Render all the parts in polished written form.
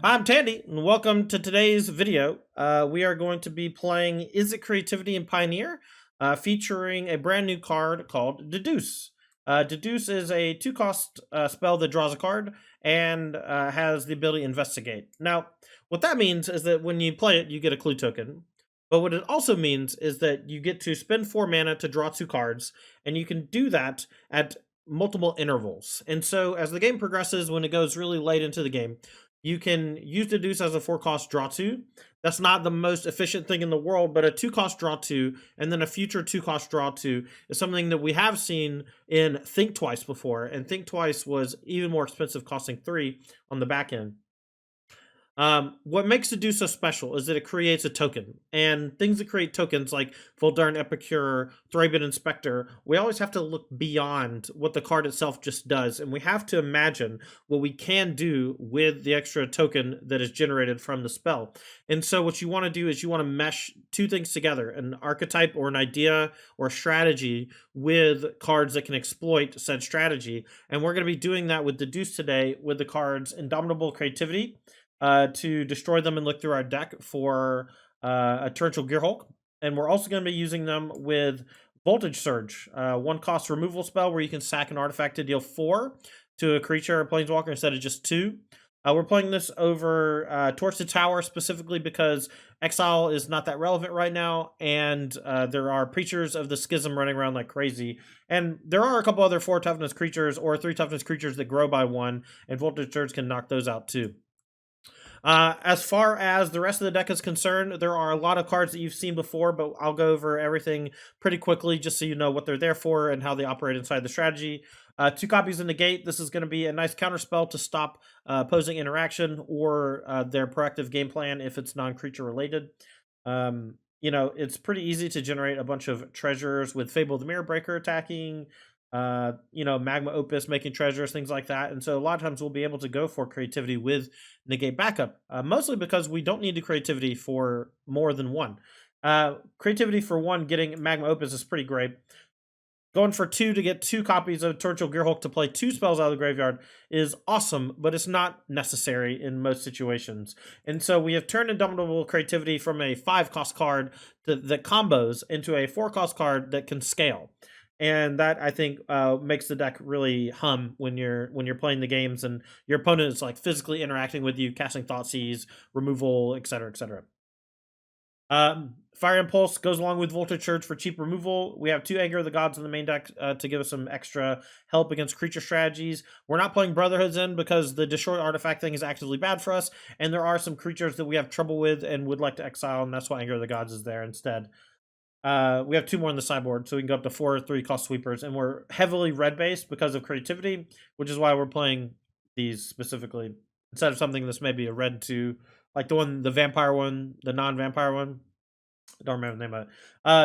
I'm Tandy, and welcome to today's video. We are going to be playing Izzet Creativity and Pioneer, featuring a brand new card called Deduce. Deduce is a 2-cost spell that draws a card and has the ability to investigate. Now, what that means is that when you play it, you get a clue token. But what it also means is that you get to spend 4 mana to draw 2 cards, and you can do that at multiple intervals. And so, as the game progresses, when it goes really late into the game, you can use Deduce as a 4-cost draw 2. That's not the most efficient thing in the world, but a 2-cost draw 2 and then a future 2-cost draw 2 is something that we have seen in Think Twice before. And Think Twice was even more expensive, costing 3 on the back end. What makes Deduce so special is that it creates a token, and things that create tokens like Voldaren Epicure, Thraben Inspector, we always have to look beyond what the card itself just does, and we have to imagine what we can do with the extra token that is generated from the spell. And so what you want to do is you want to mesh two things together, an archetype or an idea or a strategy with cards that can exploit said strategy, and we're going to be doing that with Deduce today with the cards Indomitable Creativity, to destroy them and look through our deck for a Torrential Gearhulk. And we're also going to be using them with Voltage Surge, 1-cost removal spell where you can sack an artifact to deal 4 to a creature or planeswalker instead of just 2. We're playing this over Torch the Tower specifically because Exile is not that relevant right now, and there are Preachers of the Schism running around like crazy. And there are a couple other 4 toughness creatures or 3 toughness creatures that grow by 1, and Voltage Surge can knock those out too. As far as the rest of the deck is concerned, there are a lot of cards that you've seen before, but I'll go over everything pretty quickly just so you know what they're there for and how they operate inside the strategy. 2 copies in negate. This is going to be a nice counterspell to stop opposing interaction or their proactive game plan if it's non-creature related. It's pretty easy to generate a bunch of treasures with Fable the Mirror Breaker attacking, Magma Opus making treasures, things like that. And so a lot of times we'll be able to go for creativity with negate backup, mostly because we don't need the creativity for more than one. Creativity for 1 getting Magma Opus is pretty great. Going for 2 to get 2 copies of Torrential Gearhulk to play 2 spells out of the graveyard is awesome, but it's not necessary in most situations. And so we have turned Indomitable Creativity from a 5-cost card that combos into a 4-cost card that can scale. And that, I think, makes the deck really hum when you're playing the games and your opponent is like physically interacting with you, casting Thoughtseize, removal, etc., etc. Fire Impulse goes along with Voltage Surge for cheap removal. We have 2 Anger of the Gods in the main deck to give us some extra help against creature strategies. We're not playing Brotherhoods in because the Destroy Artifact thing is actively bad for us, and there are some creatures that we have trouble with and would like to exile, and that's why Anger of the Gods is there instead. We have 2 more on the sideboard, so we can go up to 4 3-cost sweepers, and we're heavily red-based because of creativity, which is why we're playing these specifically instead of something that's maybe a red 2, like the vampire one, the non-vampire one. I don't remember the name of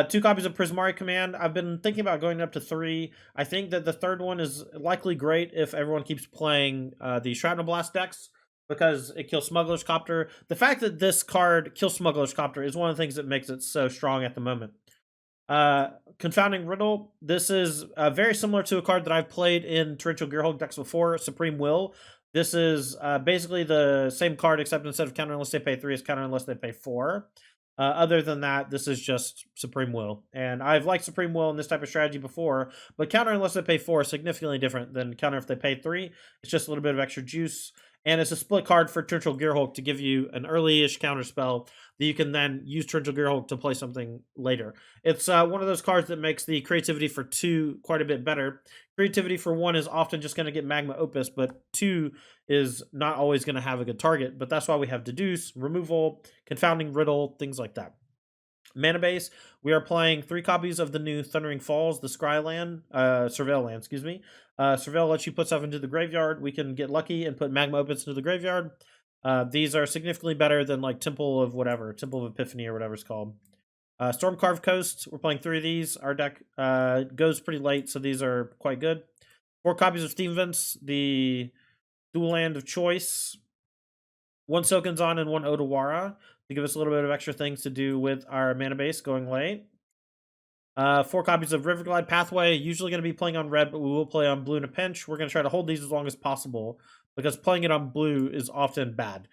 it. 2 copies of Prismari Command. I've been thinking about going up to 3. I think that the third one is likely great if everyone keeps playing the Shrapnel Blast decks, because it kills Smuggler's Copter. The fact that this card kills Smuggler's Copter is one of the things that makes it so strong at the moment. Confounding Riddle. This is very similar to a card that I've played in Torrential Gearhulk decks before, Supreme Will. This is basically the same card, except instead of counter unless they pay 3, it's counter unless they pay 4. Other than that, this is just Supreme Will. And I've liked Supreme Will in this type of strategy before, but counter unless they pay 4 is significantly different than counter if they pay 3. It's just a little bit of extra juice. And it's a split card for Torrential Gearhulk to give you an early-ish counter spell that you can then use Torrential Gearhulk to play something later. It's one of those cards that makes the creativity for 2 quite a bit better. Creativity for 1 is often just going to get Magma Opus, but 2 is not always going to have a good target. But that's why we have Deduce, Removal, Confounding Riddle, things like that. Mana base, we are playing 3 copies of the new Thundering Falls, the Surveil land, excuse me. Surveil lets you put stuff into the graveyard. We can get lucky and put Magma Opus into the graveyard. These are significantly better than like Temple of Epiphany or whatever it's called. Stormcarved Coast, we're playing 3 of these. Our deck goes pretty late, so these are quite good. 4 copies of Steam Vents, the dual land of choice. 1 Silkenzon and 1 Odawara to give us a little bit of extra things to do with our mana base going late. 4 copies of Riverglide Pathway, usually going to be playing on red, but we will play on blue in a pinch. We're going to try to hold these as long as possible because playing it on blue is often bad.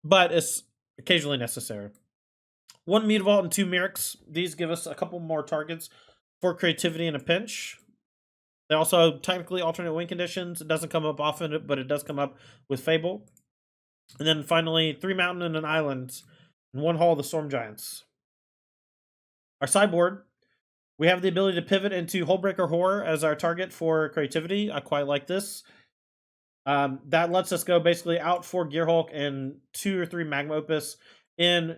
but it's occasionally necessary. 1 Mutavault and 2 Mirrors. These give us a couple more targets for creativity in a pinch. They also technically alternate win conditions. It doesn't come up often, but it does come up with Fable. And then finally, 3 Mountain and an Island, and 1 Hall of the Storm Giants. Our sideboard, we have the ability to pivot into Hullbreaker Horror as our target for creativity. I quite like this. That lets us go basically out for Gearhulk and 2 or 3 Magma Opus in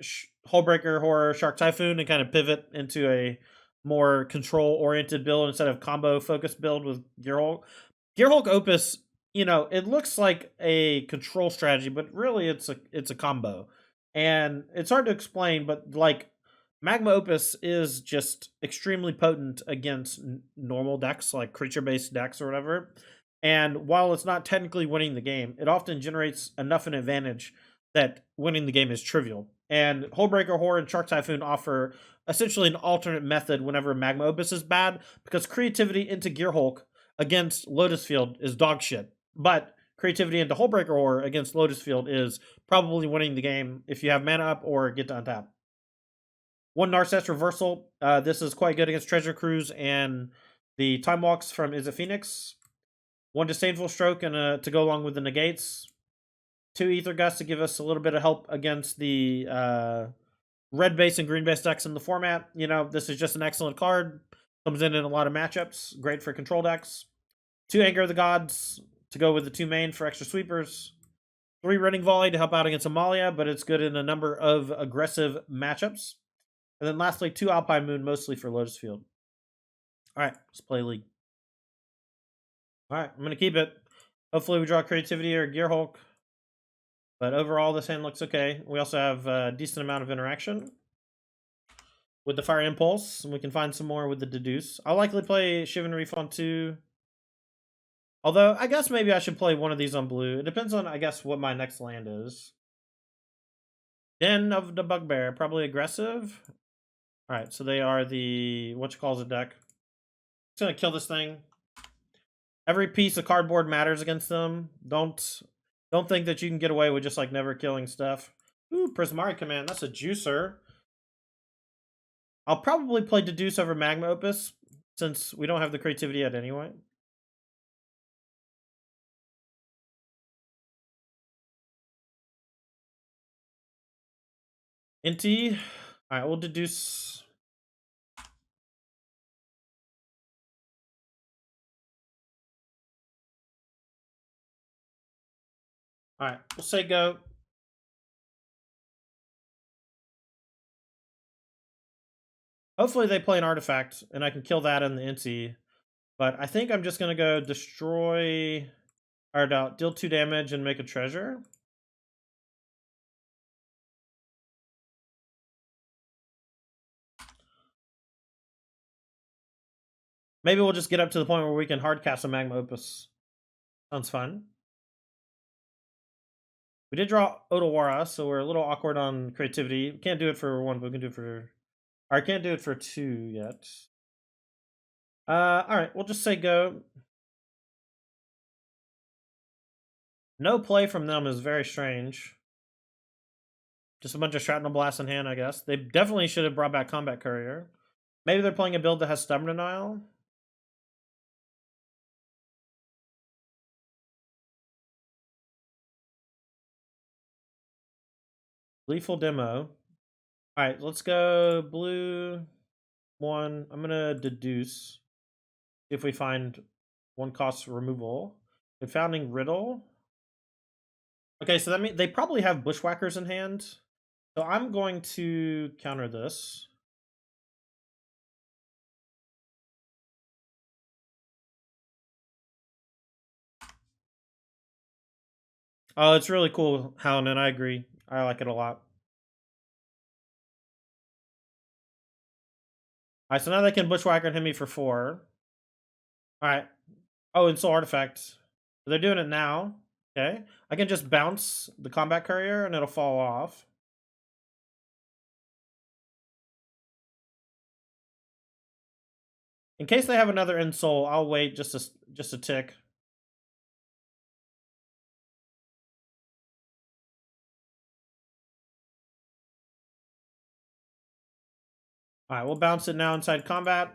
Hullbreaker Horror Shark Typhoon and kind of pivot into a more control-oriented build instead of combo-focused build with Gearhulk. Gearhulk Opus, you know, it looks like a control strategy, but really it's a combo. And it's hard to explain, but like Magma Opus is just extremely potent against normal decks, like creature-based decks or whatever. And while it's not technically winning the game, it often generates enough an advantage that winning the game is trivial. And Hullbreaker Horror and Shark Typhoon offer essentially an alternate method whenever Magma Opus is bad, because creativity into Gearhulk against Lotus Field is dog shit. But creativity into Hullbreaker Horror against Lotus Field is probably winning the game if you have mana up or get to untap. 1 Narset Reversal. This is quite good against Treasure Cruise and the Time Walks from Izzet Phoenix. 1 Disdainful Stroke and to go along with the negates. 2 Ether Gust to give us a little bit of help against the red base and green base decks in the format. You know, this is just an excellent card. Comes in a lot of matchups. Great for control decks. 2 Anger of the Gods to go with the 2 main for extra sweepers. 3 Running Volley to help out against Amalia, but it's good in a number of aggressive matchups. And then lastly, 2 Alpine Moon, mostly for Lotus Field. All right, let's play League. All right, I'm going to keep it. Hopefully we draw Creativity or Gearhulk. But overall, this hand looks okay. We also have a decent amount of interaction with the Fire Impulse, and we can find some more with the Deduce. I'll likely play Shivan Reef on 2. Although, I guess maybe I should play one of these on blue. It depends on, I guess, what my next land is. Den of the Bugbear, probably aggressive. Alright, so they are the, what you calls a deck. It's going to kill this thing. Every piece of cardboard matters against them. Don't think that you can get away with just like never killing stuff. Ooh, Prismari Command, that's a juicer. I'll probably play Deduce over Magma Opus, since we don't have the creativity yet anyway. Inti. Alright, we'll Deduce. Alright, we'll say go. Hopefully they play an artifact, and I can kill that in the Inti. But I think I'm just going to go destroy... Or no, deal 2 damage and make a treasure. Maybe we'll just get up to the point where we can hardcast a Magma Opus. Sounds fun. We did draw Otawara, so we're a little awkward on creativity. We can't do it for 1, but we can do it for... Or I can't do it for 2 yet. Alright, we'll just say go. No play from them is very strange. Just a bunch of Shrapnel Blast in hand, I guess. They definitely should have brought back Combat Courier. Maybe they're playing a build that has Stubborn Denial. Lethal Demo. Alright, let's go blue 1. I'm gonna Deduce. See if we find 1 cost removal. Confounding Riddle. Okay, so that means they probably have Bushwhackers in hand. So I'm going to counter this. Oh, it's really cool, Hound, and I agree. I like it a lot. Alright, so now they can Bushwhacker and hit me for 4. Alright. Oh, and so Artifact. They're doing it now. Okay. I can just bounce the Combat Courier and it'll fall off. In case they have another Insole, I'll wait just a tick. All right, we'll bounce it now inside combat.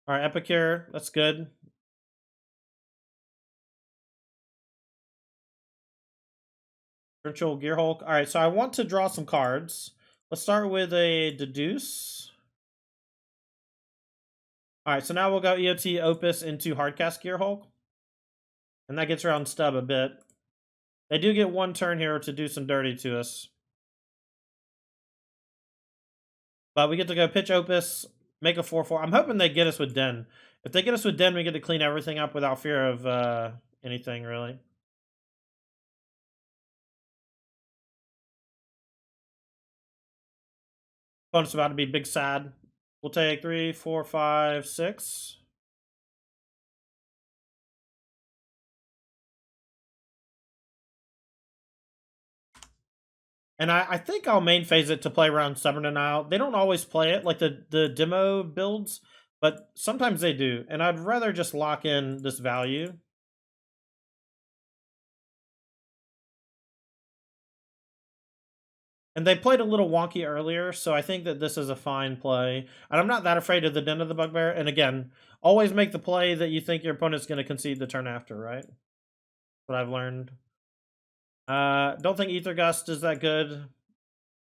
All right, Epicure, that's good. Virtual Gearhulk. All right, so I want to draw some cards. Let's start with a Deduce. All right, so now we'll go EOT Opus into Hardcast Gearhulk. And that gets around Stub a bit. They do get one turn here to do some dirty to us. But we get to go pitch Opus, make a 4/4. I'm hoping they get us with Den. If they get us with Den, we get to clean everything up without fear of anything, really. Opponent's about to be big sad. We'll take 3, 4, 5, 6. And I think I'll main phase it to play around Stubborn Denial. They don't always play it, like the demo builds, but sometimes they do. And I'd rather just lock in this value. And they played a little wonky earlier, so I think that this is a fine play. And I'm not that afraid of the Den of the Bugbear. And again, always make the play that you think your opponent's going to concede the turn after, right? What I've learned. Don't think Ether Gust is that good.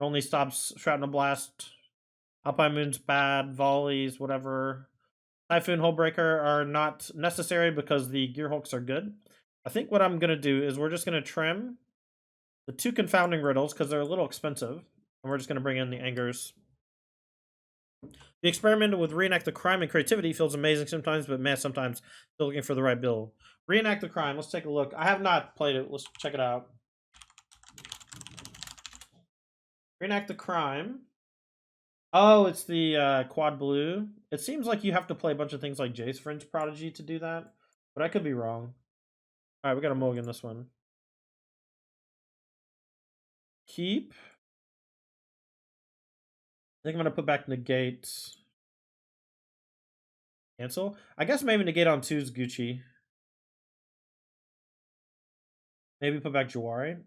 Only stops Shrapnel Blast. Alpine Moon's bad. Volleys, whatever. Typhoon Hullbreaker are not necessary because the Gearhulks are good. I think what I'm going to do is we're just going to trim the 2 Confounding Riddles because they're a little expensive. And we're just going to bring in the Angers. The experiment with Reenact the Crime and Creativity feels amazing sometimes, but man, sometimes still looking for the right build. Reenact the Crime. Let's take a look. I have not played it. Let's check it out. Reenact the Crime. Oh, it's the quad blue. It seems like you have to play a bunch of things like Jace Fringe Prodigy to do that, but I could be wrong. All right, we got a mulligan this one. Keep. I think I'm going to put back Negate. Cancel. I guess maybe Negate on 2 is Gucci. Maybe put back Jawari.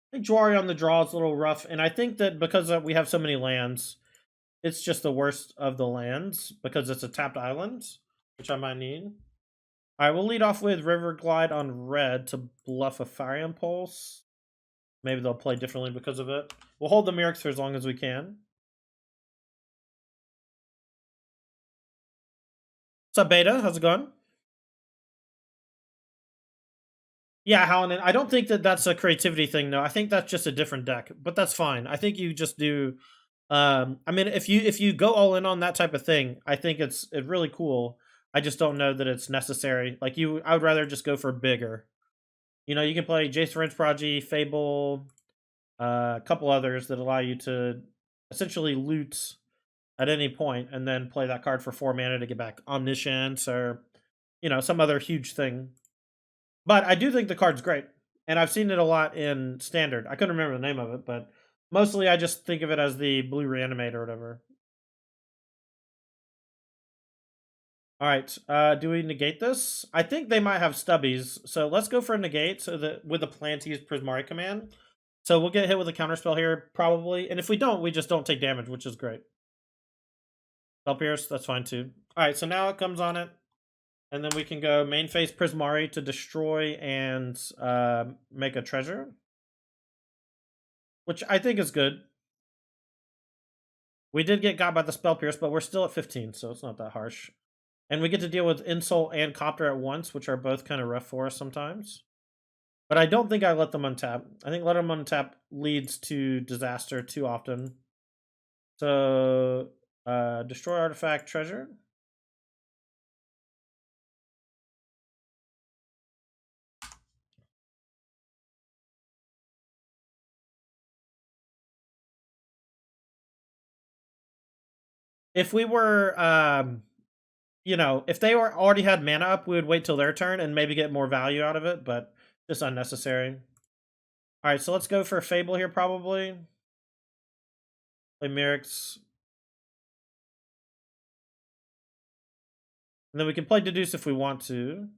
I think Jawari on the draw is a little rough, and I think that because we have so many lands, it's just the worst of the lands because it's a tapped island, which I might need. All right, we'll lead off with River Glide on red to bluff a Fire Impulse. Maybe they'll play differently because of it. We'll hold the Mirrors for as long as we can. What's up, Beta? How's it going? Yeah, Hallinan. I don't think that that's a creativity thing, though. I think that's just a different deck, but that's fine. I think you just do. I mean, if you go all in on that type of thing, I think it's really cool. I just don't know that it's necessary. Like I would rather just go for bigger. You know, you can play Jace Fringe Prodigy, Fable, a couple others that allow you to essentially loot at any point and then play that card for 4 mana to get back Omniscience or, you know, some other huge thing. But I do think the card's great. And I've seen it a lot in Standard. I couldn't remember the name of it, but mostly I just think of it as the blue reanimate or whatever. All right, do we negate this? I think they might have stubbies, so let's go for a negate so that with the plan to use Prismari command. So we'll get hit with a counterspell here, probably. And if we don't, we just don't take damage, which is great. Spell Pierce, that's fine too. All right, so now it comes on it. And then we can go main phase Prismari to destroy and make a treasure. Which I think is good. We did get got by the Spell Pierce, but we're still at 15, so it's not that harsh. And we get to deal with Insult and Copter at once, which are both kind of rough for us sometimes. But I don't think I let them untap. I think let them untap leads to disaster too often. So, destroy artifact treasure. If we were, you know, if they were already had mana up, we would wait till their turn and maybe get more value out of it, but just unnecessary. All right, so let's go for a Fable here, probably. Play Merrick's. And then we can play Deduce if we want to.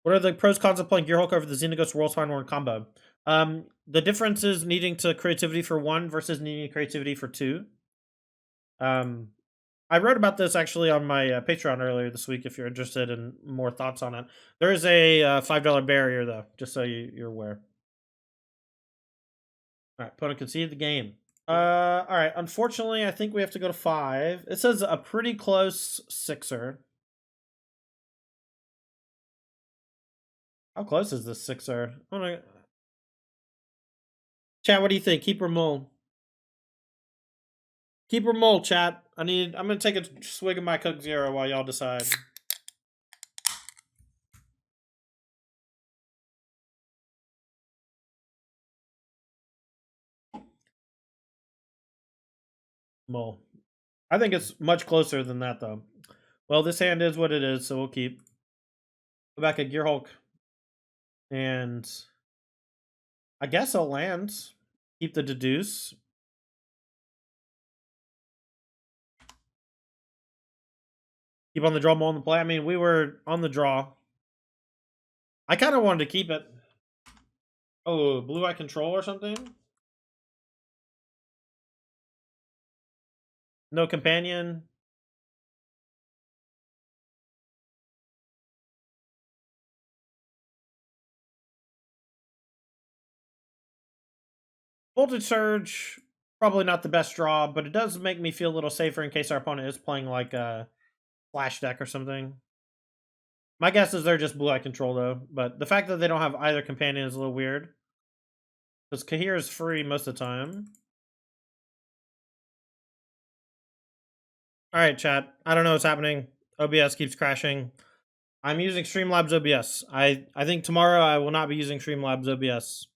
What are the pros cons of playing Gearhulk over the Xenaghost World Spine combo? The difference is needing to creativity for 1 versus needing creativity for 2. I wrote about this actually on my Patreon earlier this week. If you're interested in more thoughts on it, there is a $5 barrier though, just so you're aware. All right, opponent conceded the game. All right. Unfortunately, I think we have to go to 5. It says a pretty close 6er. How close is this 6er? Chat, what do you think? Keep or mole? Keep or mole, chat. I'm gonna take a swig of my Coke Zero while y'all decide. Mole. I think it's much closer than that though. Well, this hand is what it is, so we'll keep. Go back at Gearhulk. And I guess I'll land. Keep the Deduce. Keep on the draw, more on the play. I mean, we were on the draw. I kind of wanted to keep it. Oh, blue eye control or something? No companion. Voltage Surge, probably not the best draw, but it does make me feel a little safer in case our opponent is playing like a flash deck or something. My guess is they're just blue eye control though, but the fact that they don't have either companion is a little weird. Because Kahir is free most of the time. Alright, chat. I don't know what's happening. OBS keeps crashing. I'm using Streamlabs OBS. I think tomorrow I will not be using Streamlabs OBS.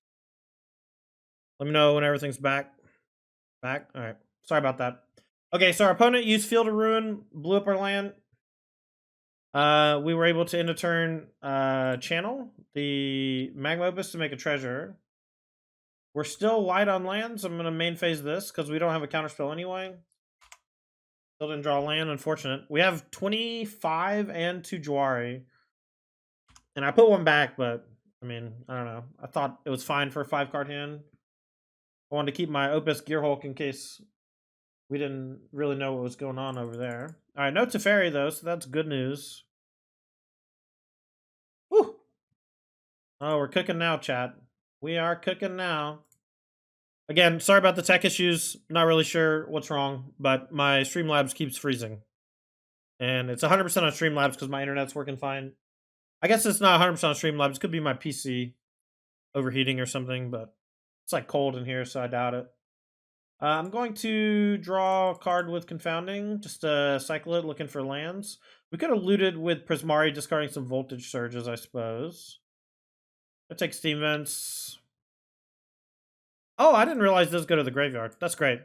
Let me know when everything's back. Back? Alright. Sorry about that. Okay, so our opponent used Field of Ruin, blew up our land. We were able to end a turn channel the Magma Opus to make a treasure. We're still light on lands. I'm going to main phase this because we don't have a counterspell anyway. Still didn't draw land, unfortunate. We have 25 and 2 Jawari. And I put one back, but I mean, I don't know. I thought it was fine for a 5-card hand. I wanted to keep my Opus Gearhulk in case we didn't really know what was going on over there. All right, no Teferi though, so that's good news. Woo! Oh, we're cooking now, chat. We are cooking now. Again, sorry about the tech issues. Not really sure what's wrong, but my Streamlabs keeps freezing. And it's 100% on Streamlabs because my internet's working fine. I guess it's not 100% on Streamlabs. It could be my PC overheating or something, but it's like cold in here, so I doubt it. I'm going to draw a card with Confounding, just to cycle it, looking for lands. We could have looted with Prismari, discarding some Voltage Surges, I suppose. I'll take Steam Vents. Oh, I didn't realize those go to the graveyard. That's great.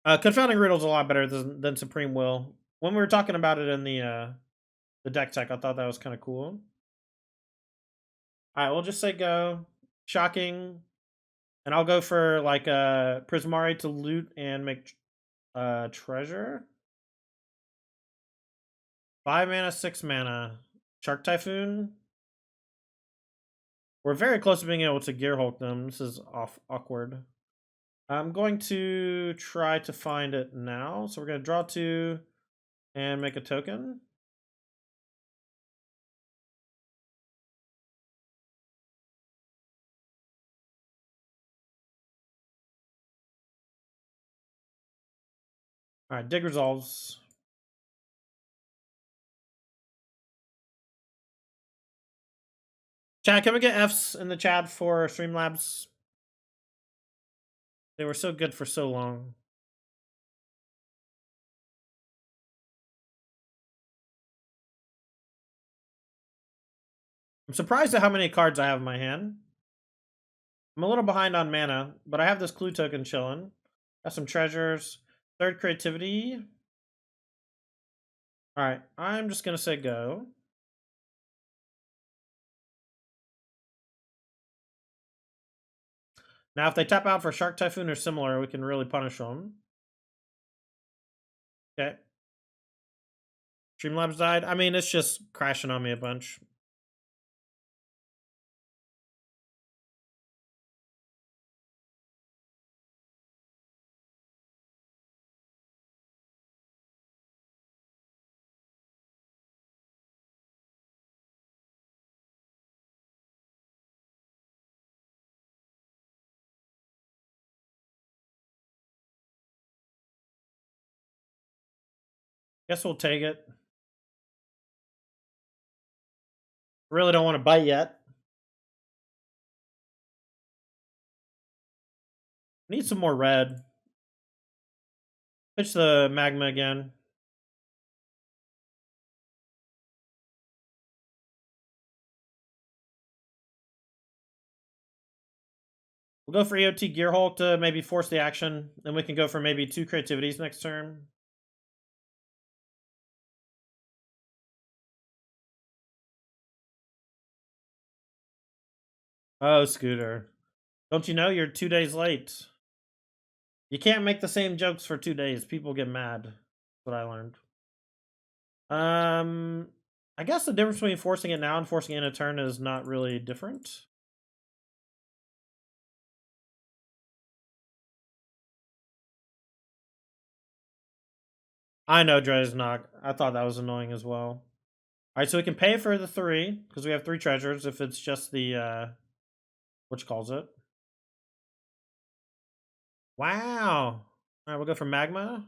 Confounding Riddle's a lot better than Supreme Will. When we were talking about it in the deck tech, I thought that was kind of cool. Alright, we'll just say go. Shocking. And I'll go for like a Prismari to loot and make treasure. 5 mana, 6 mana. Shark Typhoon. We're very close to being able to Gearhulk them. This is awkward. I'm going to try to find it now. So we're going to draw 2 and make a token. All right, dig resolves. Chat, can we get Fs in the chat for Streamlabs? They were so good for so long. I'm surprised at how many cards I have in my hand. I'm a little behind on mana, but I have this clue token chilling. Got some treasures. Third creativity. All right, I'm just gonna say go. Now, if they tap out for Shark Typhoon or similar, we can really punish them. Okay. Streamlabs died. I mean, it's just crashing on me a bunch. Guess we'll take it. Really don't want to bite yet. Need some more red. Pitch the magma again. We'll go for EOT Gearhulk to maybe force the action. Then we can go for maybe 2 creativities next turn. Oh, Scooter. Don't you know you're 2 days late? You can't make the same jokes for 2 days. People get mad. That's what I learned. I guess the difference between forcing it now and forcing it in a turn is not really different. I know Dre's not. I thought that was annoying as well. Alright, so we can pay for the 3, because we have 3 treasures if it's just the, which calls it. Wow! Alright, we'll go for Magma.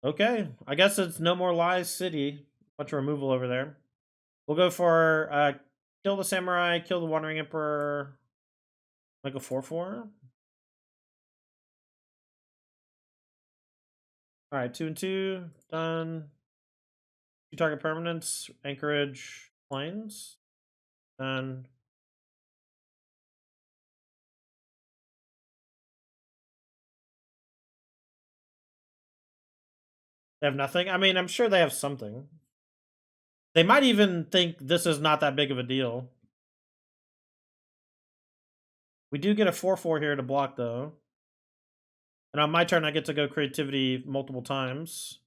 Okay, I guess it's No More Lies City. Bunch of removal over there. We'll go for, kill the Samurai, kill the Wandering Emperor. Like a 4/4. Alright, 2 and 2. Done. 2 target permanents. Anchorage. Plains. Done. They have nothing? I mean, I'm sure they have something. They might even think this is not that big of a deal. We do get a 4/4 here to block, though. And on my turn, I get to go creativity multiple times.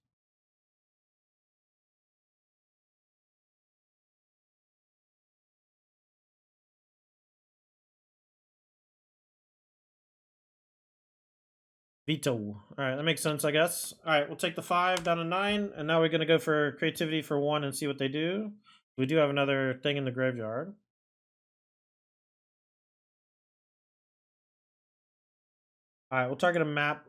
Veto. Alright, that makes sense, I guess. Alright, we'll take the 5 down to 9. And now we're going to go for creativity for 1 and see what they do. We do have another thing in the graveyard. Alright, we'll target a map.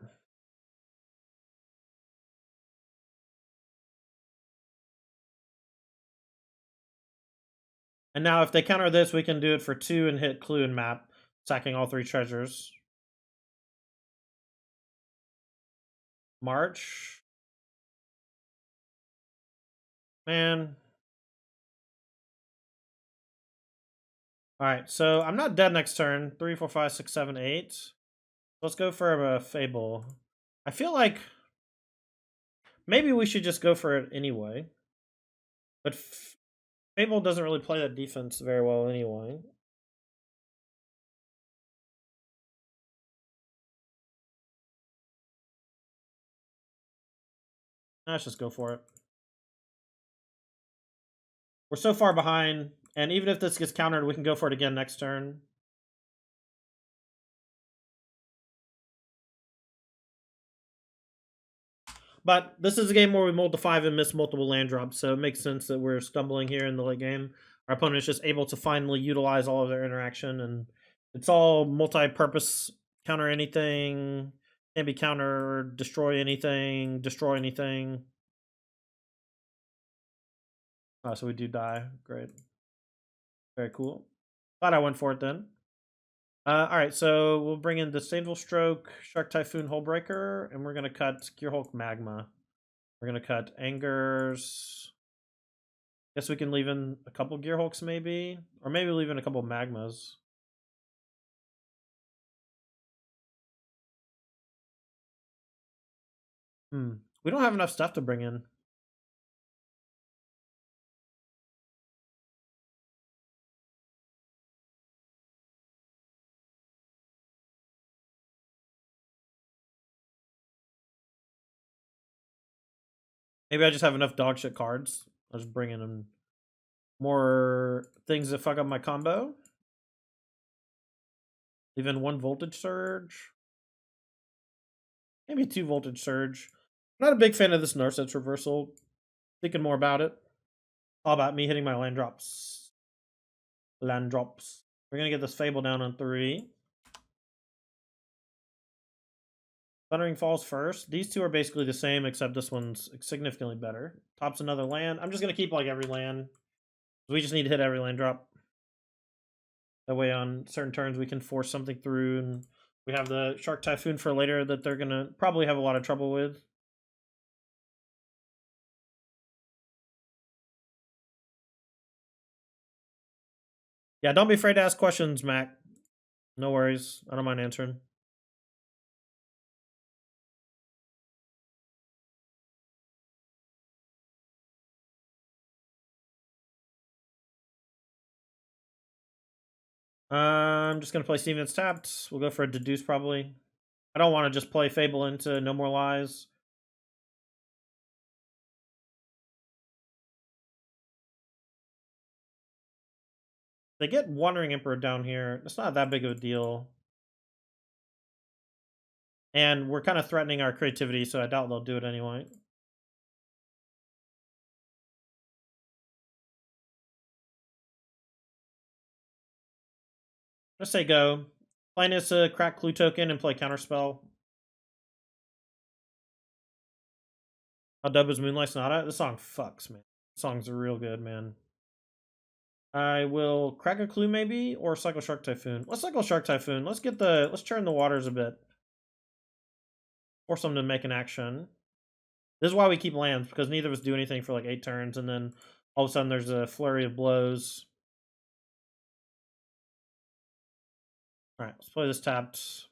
And now if they counter this, we can do it for 2 and hit clue and map, sacking all 3 treasures. March. Man. Alright, so I'm not dead next turn. 3, 4, 5, 6, 7, 8. Let's go for a Fable. I feel like maybe we should just go for it anyway. But Fable doesn't really play that defense very well anyway. Let's just go for it. We're so far behind, and even if this gets countered, we can go for it again next turn. But this is a game where we mold to 5 and miss multiple land drops, so it makes sense that we're stumbling here in the late game. Our opponent is just able to finally utilize all of their interaction, and it's all multi-purpose. Counter anything, can be counter, destroy anything, destroy anything. Oh, so we do die. Great. Very cool. Glad I went for it then. Alright, so we'll bring in Disdainful Stroke, Shark Typhoon, Hullbreaker, and we're going to cut Gearhulk Magma. We're going to cut Angers. Guess we can leave in a couple Gearhulks maybe, or maybe leave in a couple Magmas. We don't have enough stuff to bring in. Maybe I just have enough dog shit cards. I'll just bring in more things that fuck up my combo. Leave in 1 voltage surge. Maybe 2 voltage surge. I'm not a big fan of this Narset's reversal. Thinking more about it. All about me hitting my land drops. Land drops. We're gonna get this Fable down on 3. Thundering Falls first. These two are basically the same, except this one's significantly better. Tops another land. I'm just gonna keep like every land. We just need to hit every land drop. That way on certain turns we can force something through, and we have the Shark Typhoon for later that they're gonna probably have a lot of trouble with. Yeah, don't be afraid to ask questions, Mac. No worries. I don't mind answering. I'm just gonna play Steven's tapped. We'll go for a Deduce probably. I don't want to just play Fable into No More Lies. They get Wandering Emperor down here. It's not that big of a deal. And we're kind of threatening our creativity, so I doubt they'll do it anyway. Let's say go. Plan is to crack Clue Token and play Counterspell. How dub is Moonlight Sonata? This song fucks, man. This song's real good, man. I will crack a Clue maybe, or cycle Shark Typhoon. Let's cycle Shark Typhoon. Let's churn the waters a bit. Force them to make an action. This is why we keep lands, because neither of us do anything for like 8 turns, and then all of a sudden there's a flurry of blows. Alright, let's play this tapped.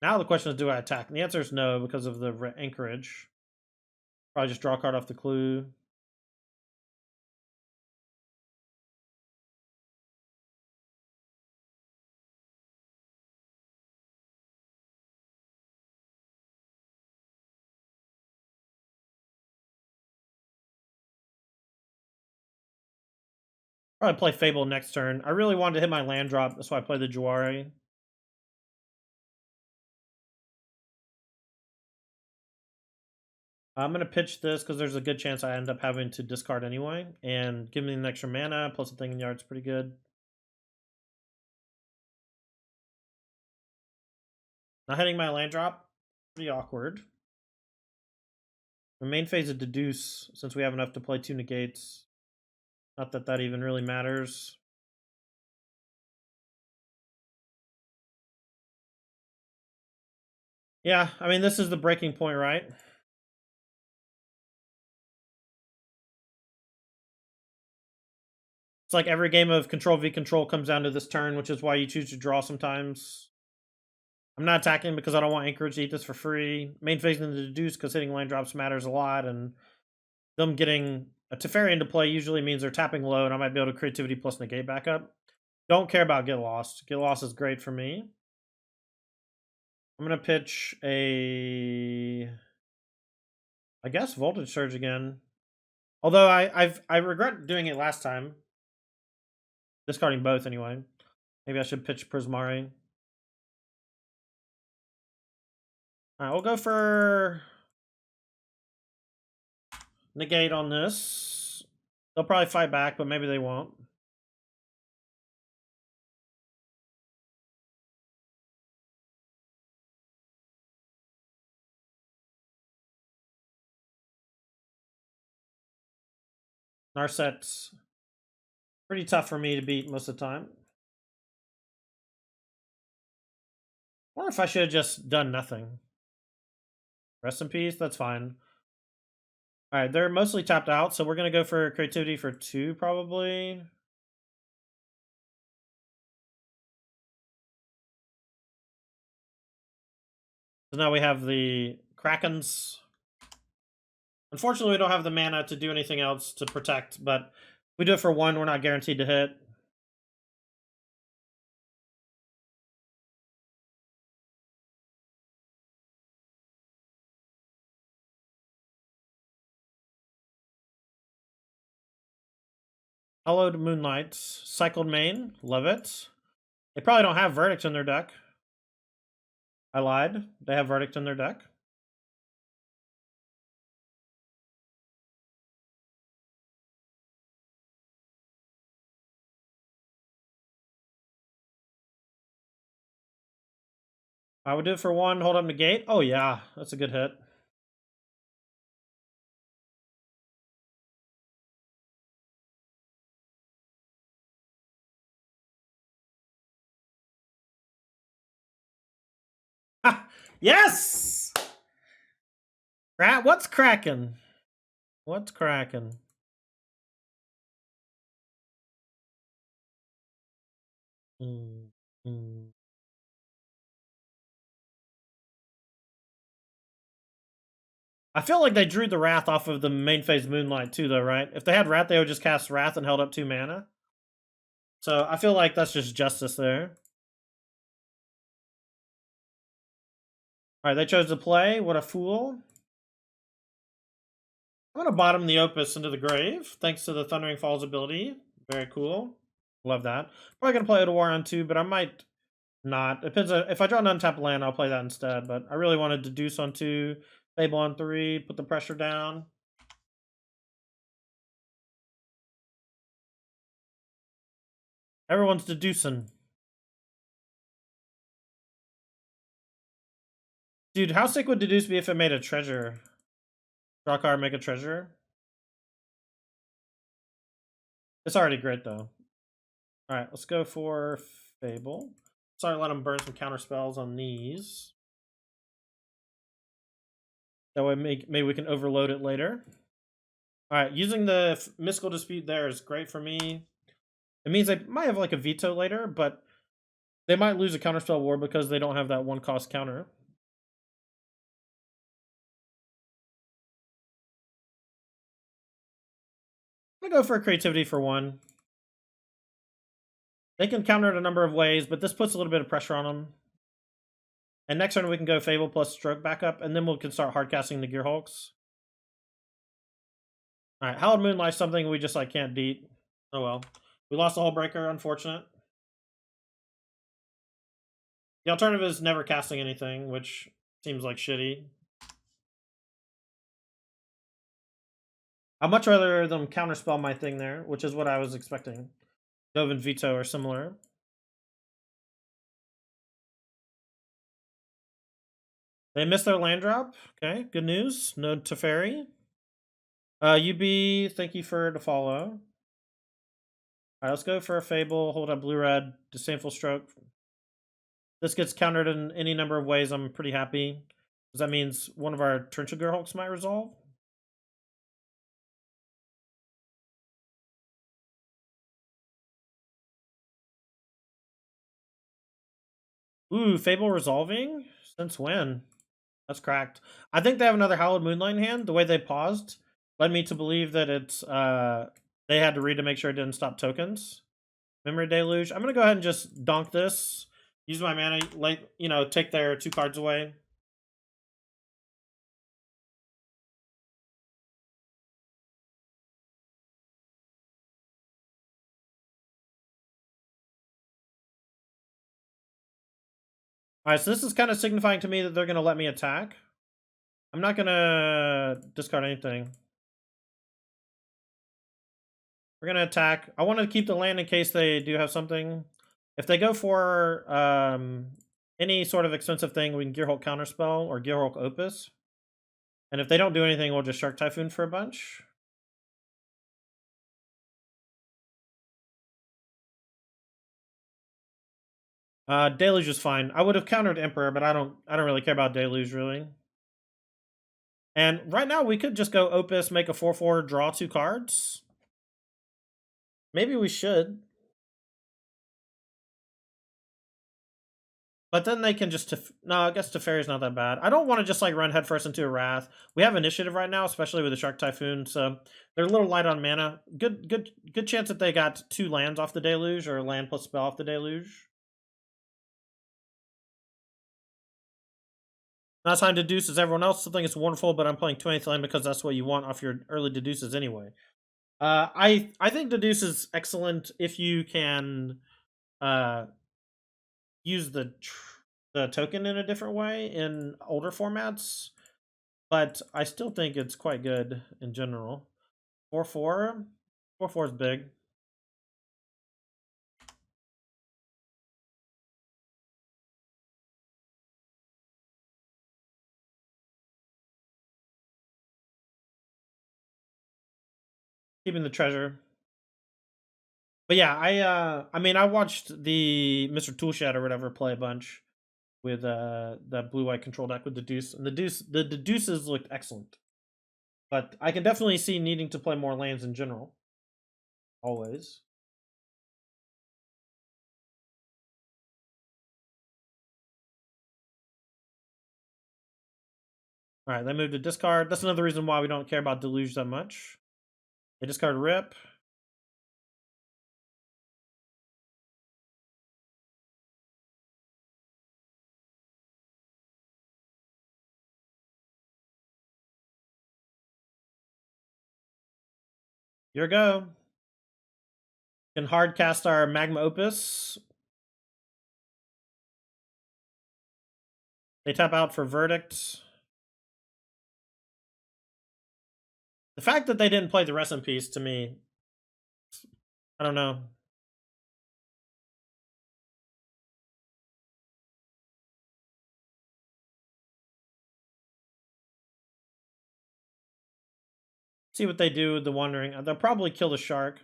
Now the question is, do I attack? And the answer is no, because of the anchorage. Probably just draw a card off the Clue. Probably play Fable next turn. I really wanted to hit my land drop, that's why I played the Jawari. I'm going to pitch this because there's a good chance I end up having to discard anyway. And give me an extra mana, plus a thing in yard's pretty good. Not hitting my land drop, pretty awkward. The main phase of Deduce, since we have enough to play 2 negates. Not that that even really matters. Yeah, I mean, this is the breaking point, right? It's like every game of Control v Control comes down to this turn, which is why you choose to draw sometimes. I'm not attacking because I don't want Anchorage to eat this for free. Main phase into Deduce because hitting land drops matters a lot, and them getting a Teferi into play usually means they're tapping low, and I might be able to Creativity plus negate back up. Don't care about Get Lost. Get Lost is great for me. I'm going to pitch I guess Voltage Surge again. Although I regret doing it last time. Discarding both anyway. Maybe I should pitch Prismari. Alright, we'll go for negate on this. They'll probably fight back, but maybe they won't. Narset's pretty tough for me to beat most of the time. Or if I should have just done nothing. Rest in peace, that's fine. All right, they're mostly tapped out, so we're gonna go for creativity for 2 probably. So now we have the Krakens. Unfortunately, we don't have the mana to do anything else to protect, but we do it for 1, we're not guaranteed to hit. Hallowed Moonlight, Cycled Main, love it. They probably don't have Verdict in their deck. I lied. They have Verdict in their deck. I would do it for 1, hold up negate. Oh yeah, that's a good hit. Ha! Yes! What's cracking? What's cracking? Mm, mm. I feel like they drew the Wrath off of the main phase Moonlight too, though, right? If they had Wrath, they would just cast Wrath and held up 2 mana. So I feel like that's just justice there. Alright, they chose to play. What a fool. I'm gonna bottom the Opus into the grave, thanks to the Thundering Falls ability. Very cool. Love that. Probably gonna play War on 2, but I might not. Depends on if I draw an untapped land, I'll play that instead. But I really wanted to Deduce on 2, Fable on 3, put the pressure down. Everyone's deducing. Dude, how sick would Deduce be if it made a treasure? Draw card, make a treasure. It's already great though. Alright, let's go for Fable. Sorry, let him burn some counter spells on these. That way maybe we can overload it later. Alright, using the Mystical Dispute there is great for me. It means they might have like a veto later, but they might lose a counterspell war because they don't have that 1 cost counter. I'm gonna go for a creativity for 1. They can counter it a number of ways, but this puts a little bit of pressure on them. And next turn we can go Fable plus Stroke backup, and then we can start hardcasting the Gearhulks. Alright, Hallowed Moonlight something we just like can't beat. Oh well. We lost the whole breaker, unfortunate. The alternative is never casting anything, which seems like shitty. I'd much rather them counterspell my thing there, which is what I was expecting. Dove and Veto or similar. They missed their land drop. Okay, good news. No Teferi. UB, thank you for the follow. Alright, let's go for a Fable. Hold up blue-red. Disdainful Stroke. This gets countered in any number of ways. I'm pretty happy. Because that means one of our Torrential Gearhulks might resolve. Ooh, Fable resolving? Since when? That's cracked. I think they have another Hallowed Moonlight in hand. The way they paused led me to believe that it's they had to read to make sure it didn't stop tokens. Memory Deluge. I'm gonna go ahead and just donk this. Use my mana, like take their 2 cards away. Alright, so this is kind of signifying to me that they're gonna let me attack. I'm not gonna discard anything. We're gonna attack. I want to keep the land in case they do have something. If they go for any sort of expensive thing, we can Gearhulk Counterspell or Gearhulk Opus. And if they don't do anything, we'll just Shark Typhoon for a bunch. Deluge is fine. I would have countered Emperor, but I don't really care about Deluge really. And right now we could just go Opus, make a 4/4, draw 2 cards. Maybe we should. But then they can just no, I guess Teferi's not that bad. I don't want to just like run headfirst into a Wrath. We have initiative right now, especially with the Shark Typhoon, so they're a little light on mana. Good chance that they got 2 lands off the Deluge or a land plus spell off the Deluge. Not time to Deduce as everyone else still think it's wonderful, but I'm playing 20th land because that's what you want off your early Deduces anyway. I think Deduce is excellent if you can use the token in a different way in older formats, but I still think it's quite good in general. 4/4, 4/4 is big. Keeping the treasure. But yeah, I mean I watched the Mr. Toolshed or whatever play a bunch with that blue white control deck with the Deuce. And the Deuces looked excellent. But I can definitely see needing to play more lands in general. Always. Alright, they moved to discard. That's another reason why we don't care about Deluge that much. They discard Rip. Here we go. Can hard cast our Magma Opus. They tap out for Verdict. The fact that they didn't play the Rest in Peace to me, I don't know. See what they do with the Wandering. They'll probably kill the Shark.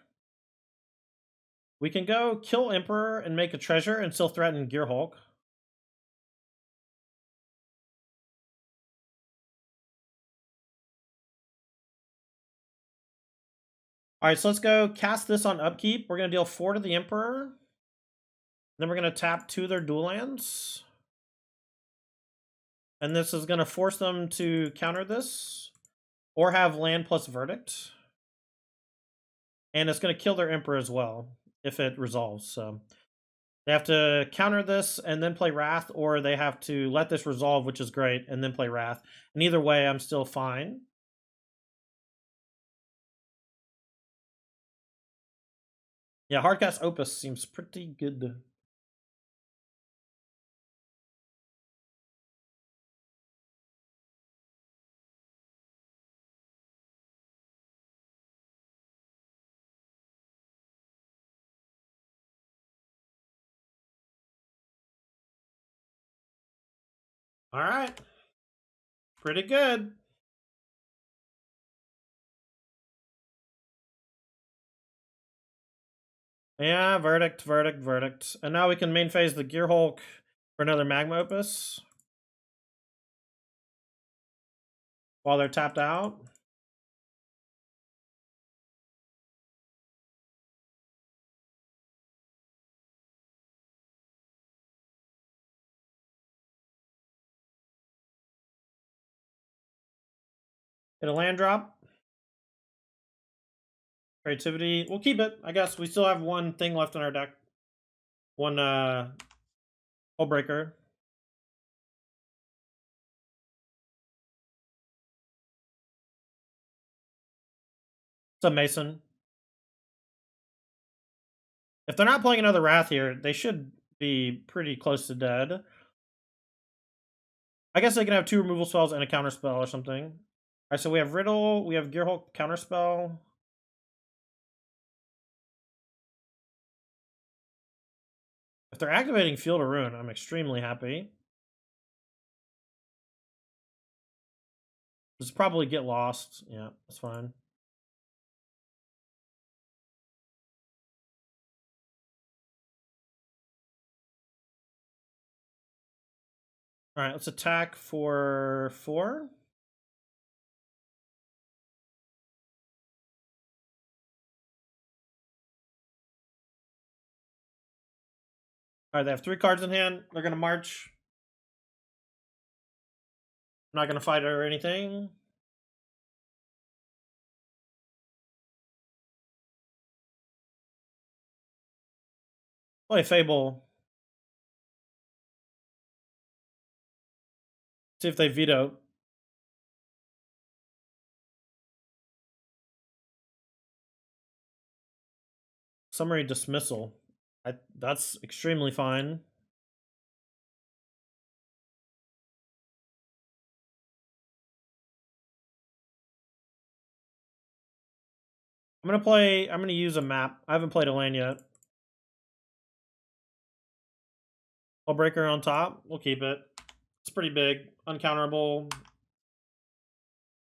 We can go kill Emperor and make a treasure and still threaten Gearhulk. Alright, so let's go cast this on upkeep. We're going to deal 4 to the Emperor. Then we're going to tap 2 of their dual lands. And this is going to force them to counter this. Or have land plus Verdict. And it's going to kill their Emperor as well, if it resolves. So they have to counter this and then play Wrath, or they have to let this resolve, which is great, and then play Wrath. And either way, I'm still fine. Yeah, Hardcast Opus seems pretty good. All right. Pretty good. Yeah, Verdict, Verdict, Verdict. And now we can main phase the Gearhulk for another Magma Opus. While they're tapped out. Get a land drop. Creativity. We'll keep it, I guess. We still have one thing left in our deck. One Hull Breaker. It's a Mason. If they're not playing another Wrath here, they should be pretty close to dead. I guess they can have 2 removal spells and a counter spell or something. Alright, so we have Riddle, we have Gearhulk counterspell. If they're activating Field of Ruin, I'm extremely happy. Just probably get lost. Yeah, that's fine. Alright, let's attack for 4. All right, they have 3 cards in hand. They're gonna march. I'm not gonna fight or anything. Play Fable. See if they veto. Summary dismissal. That's extremely fine. I'm gonna use a map. I haven't played a land yet. Breaker on top. We'll keep it. It's pretty big. Uncounterable.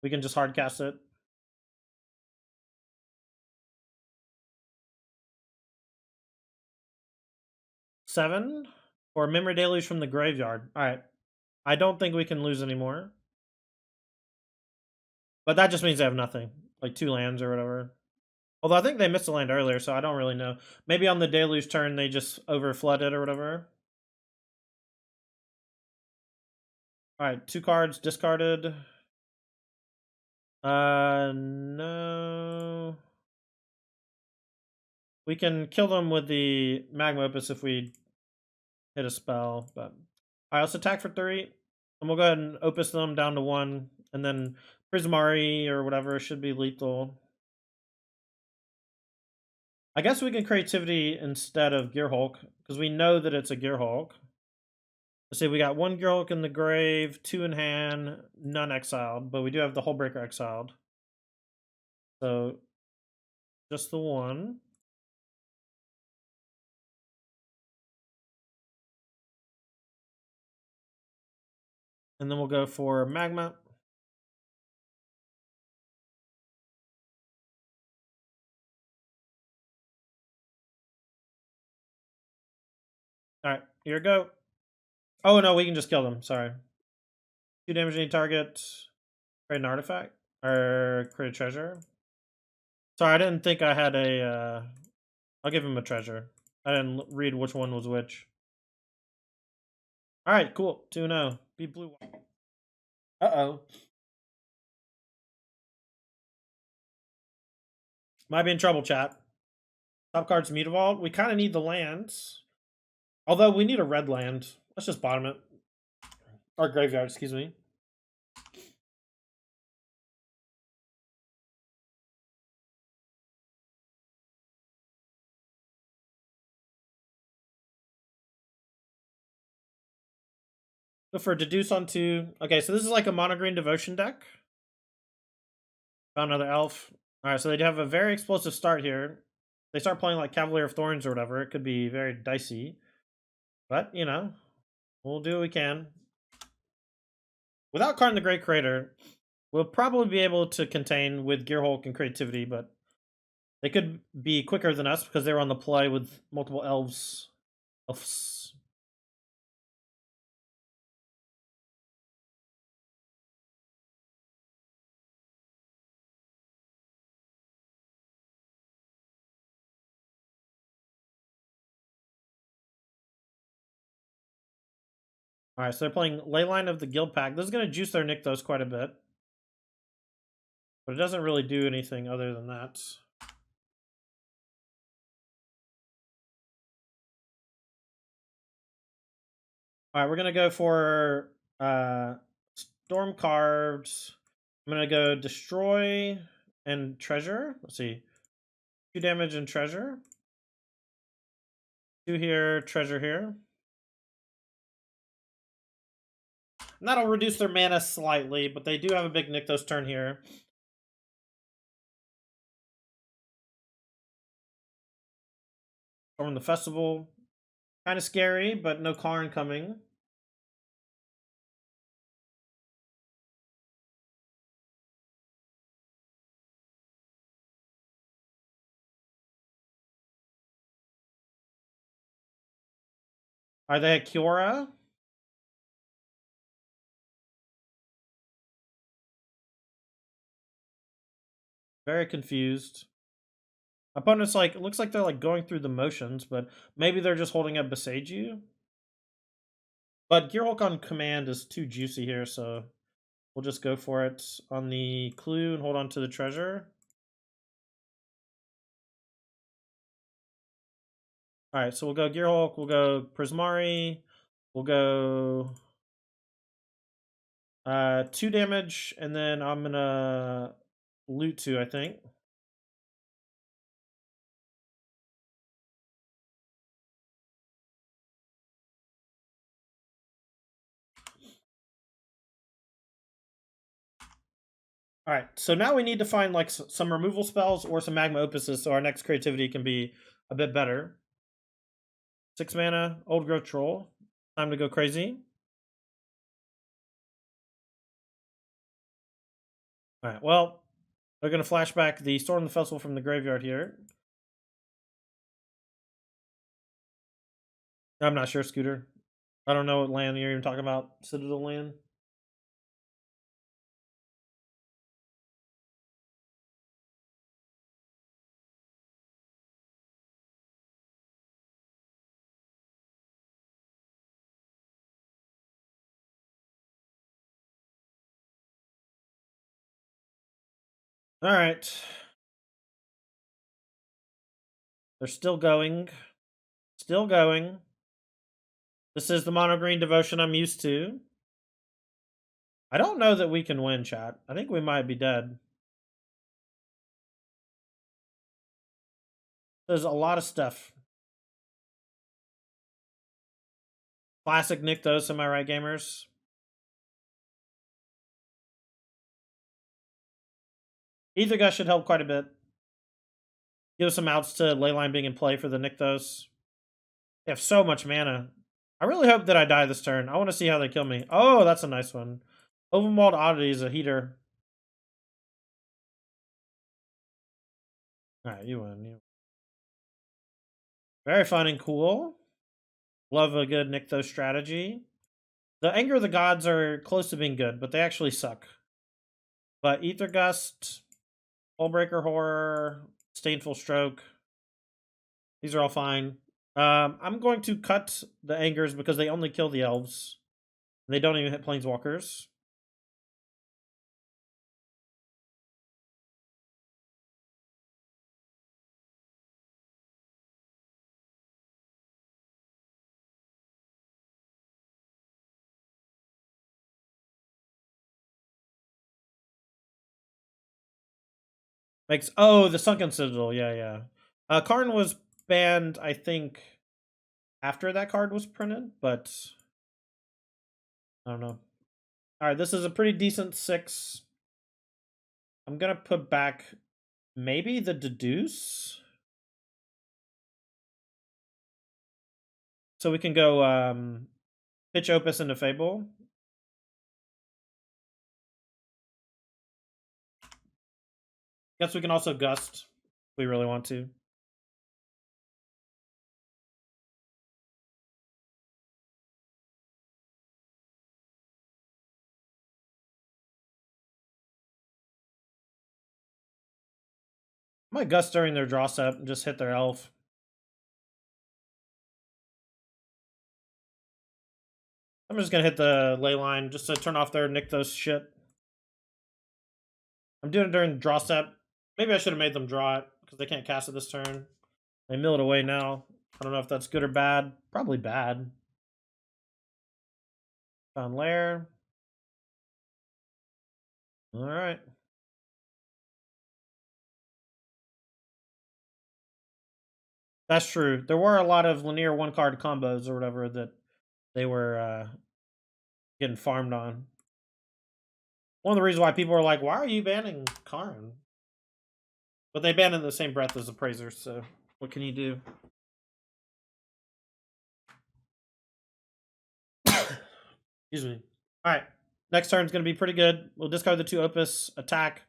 We can just hard cast it. Seven or Memory Deluge from the graveyard. All right. I don't think we can lose anymore. But that just means they have nothing. Like 2 lands or whatever. Although I think they missed a land earlier, so I don't really know. Maybe on the Deluge turn they just over flooded or whatever. Alright, 2 cards discarded. No. We can kill them with the Magma Opus if we hit a spell, but alright, let's attack for 3. And we'll go ahead and Opus them down to 1. And then Prismari or whatever should be lethal. I guess we can Creativity instead of Gearhulk, because we know that it's a Gearhulk. Let's see, we got 1 Gearhulk in the grave, 2 in hand, none exiled, but we do have the Hullbreaker exiled. So, just the 1. And then we'll go for Magma. Alright, here we go. Oh no, we can just kill them, sorry. 2 damage to any target. Create an artifact. Or create a treasure. Sorry, I didn't think I had a I'll give him a treasure. I didn't read which one was which. Alright, cool. 2-0. Be blue. Uh-oh. Might be in trouble, chat. Top card's Mutavault. We kind of need the lands. Although we need a red land. Let's just bottom it. Or graveyard, excuse me. Go for Deduce on 2. Okay, so this is like a mono green devotion deck. Found another elf. Alright, so they have a very explosive start here. They start playing like Cavalier of Thorns or whatever. It could be very dicey. But, you know, we'll do what we can. Without Karn the Great Creator, we'll probably be able to contain with Gearhulk and Creativity, but they could be quicker than us because they were on the play with multiple elves. Elves. Alright, so they're playing Leyline of the Guild Pack. This is going to juice their Nykthos quite a bit. But it doesn't really do anything other than that. Alright, we're going to go for Storm Cards. I'm going to go Destroy and Treasure. Let's see. 2 damage and Treasure. 2 here, Treasure here. And that'll reduce their mana slightly, but they do have a big Nykthos turn here. Storm the Festival. Kind of scary, but no Karn coming. Are they at Kiora? Very confused. Opponents like it looks like they're like going through the motions, but maybe they're just holding up beside you. But Gearhulk on command is too juicy here, so we'll just go for it on the clue and hold on to the treasure. All right, so we'll go Gearhulk, we'll go Prismari, we'll go 2 damage, and then I'm gonna loot 2, I think. All right, so now we need to find like some removal spells or some magma opuses so our next creativity can be a bit better. 6 mana, old growth troll. Time to go crazy. All right, well, we're going to flashback the Storm the Festival from the graveyard here. I'm not sure, Scooter. I don't know what land you're even talking about. Citadel land? All right. They're still going. Still going. This is the mono green devotion I'm used to. I don't know that we can win, chat. I think we might be dead. There's a lot of stuff. Classic Nykthos, am I right, gamers? Ether Gust should help quite a bit. Give some outs to Leyline being in play for the Nykthos. They have so much mana. I really hope that I die this turn. I want to see how they kill me. Oh, that's a nice one. Overmauled Oddity is a heater. Alright, you win. Very fun and cool. Love a good Nykthos strategy. The Anger of the Gods are close to being good, but they actually suck. But Ether Gust, Hullbreaker Horror, Stainful Stroke, these are all fine. I'm going to cut the Angers because they only kill the elves. They don't even hit planeswalkers. Makes the Sunken Citadel, yeah. Karn was banned, I think, after that card was printed, but I don't know. Alright, this is a pretty decent 6. I'm gonna put back maybe the Deduce. So we can go pitch Opus into Fable. Guess we can also Gust if we really want to. I might Gust during their draw step and just hit their elf. I'm just gonna hit the Leyline just to turn off their Nykthos shit. I'm doing it during the draw step. Maybe I should have made them draw it because they can't cast it this turn. They mill it away now. I don't know if that's good or bad. Probably bad. Found Lair. All right. That's true. There were a lot of linear 1-card combos or whatever that they were getting farmed on. One of the reasons why people are like, why are you banning Karn? But they ban in the same breath as Appraisers, so what can you do? Excuse me. All right. Next turn's going to be pretty good. We'll discard the 2 Opus, attack,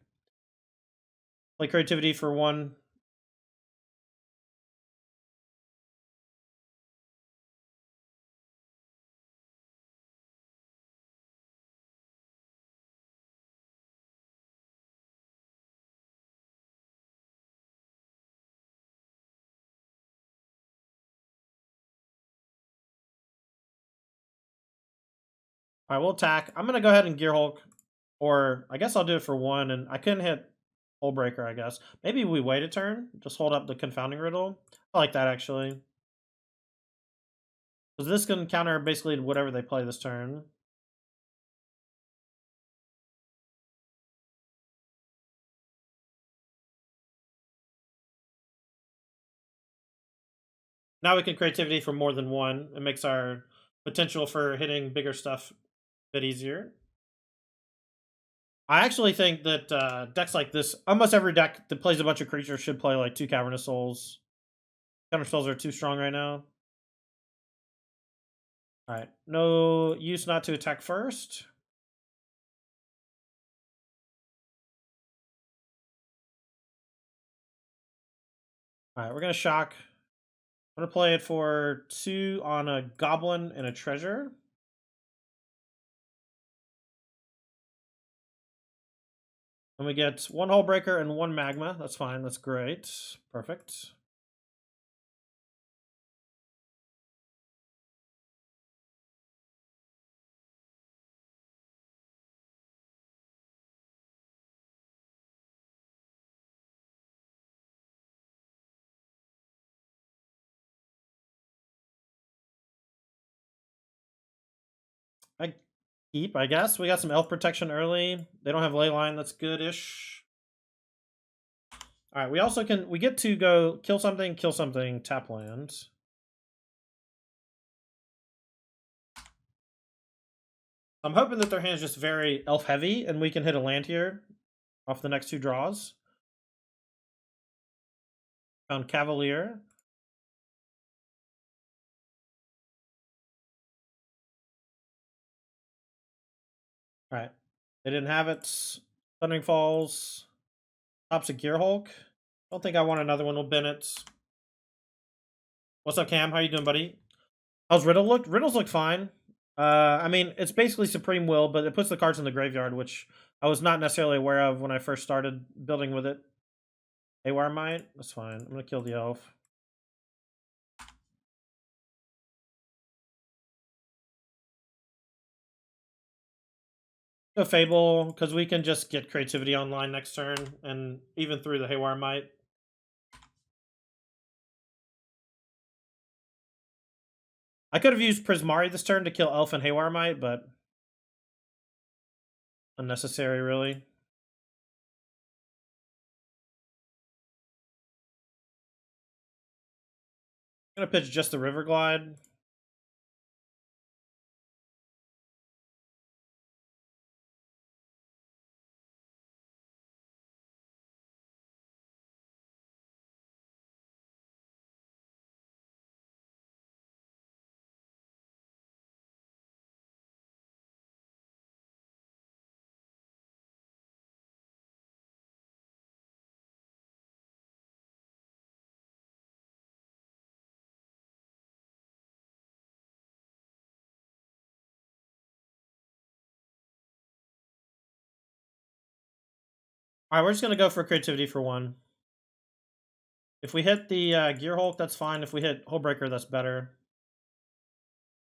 play Creativity for 1. All right, we'll attack. I'm gonna go ahead and Gearhulk, or I guess I'll do it for one. And I couldn't hit Hullbreaker, I guess. Maybe we wait a turn, just hold up the Confounding Riddle. I like that actually, because this can counter basically whatever they play this turn. Now we can creativity for more than one. It makes our potential for hitting bigger stuff a bit easier. I actually think that decks like this, almost every deck that plays a bunch of creatures should play like 2 Cavernous Souls. Cavernous Souls are too strong right now. Alright, no use not to attack first. Alright, we're gonna shock. I'm gonna play it for 2 on a Goblin and a Treasure. And we get 1 Hullbreaker and 1 Magma. That's fine, that's great. Perfect. I keep, I guess. We got some elf protection early. They don't have leyline, that's good-ish. Alright, we also can, we get to go kill something, tap land. I'm hoping that their hand's just very elf heavy and we can hit a land here off the next 2 draws. Found Cavalier. Alright. They didn't have it. Thundering Falls. Tops a Gearhulk. Don't think I want another one with Bennett. What's up, Cam? How you doing, buddy? How's Riddle look? Riddles look fine. I mean, it's basically Supreme Will, but it puts the cards in the graveyard, which I was not necessarily aware of when I first started building with it. Haywire Might? That's fine. I'm gonna kill the elf. Go Fable, because we can just get creativity online next turn, and even through the Haywire Might. I could have used Prismari this turn to kill Elf and Haywire Might, but unnecessary, really. I'm gonna pitch just the River Glide. Alright, we're just gonna go for creativity for 1. If we hit the Gearhulk, that's fine. If we hit Hullbreaker, that's better.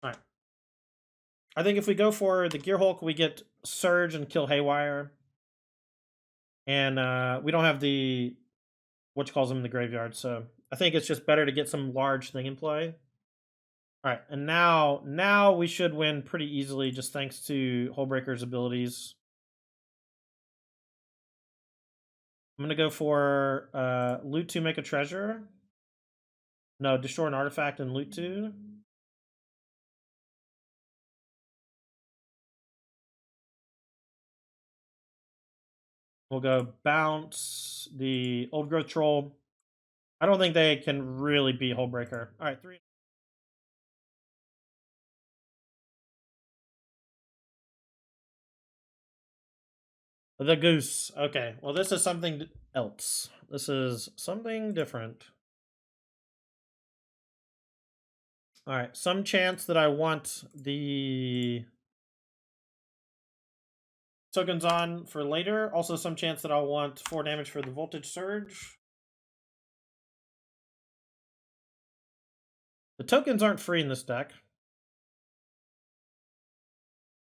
Alright. I think if we go for the Gearhulk, we get Surge and kill Haywire. And we don't have the what calls them in the graveyard, so I think it's just better to get some large thing in play. Alright, and now we should win pretty easily just thanks to Hullbreaker's abilities. I'm gonna go for loot 2, make a treasure. No, destroy an artifact and loot 2. We'll go bounce the old growth troll. I don't think they can really beat Hullbreaker. All right, 3. The goose. Okay, well this is something else. This is something different. All right, some chance that I want the tokens on for later. Also some chance that I'll want 4 damage for the voltage surge. The tokens aren't free in this deck.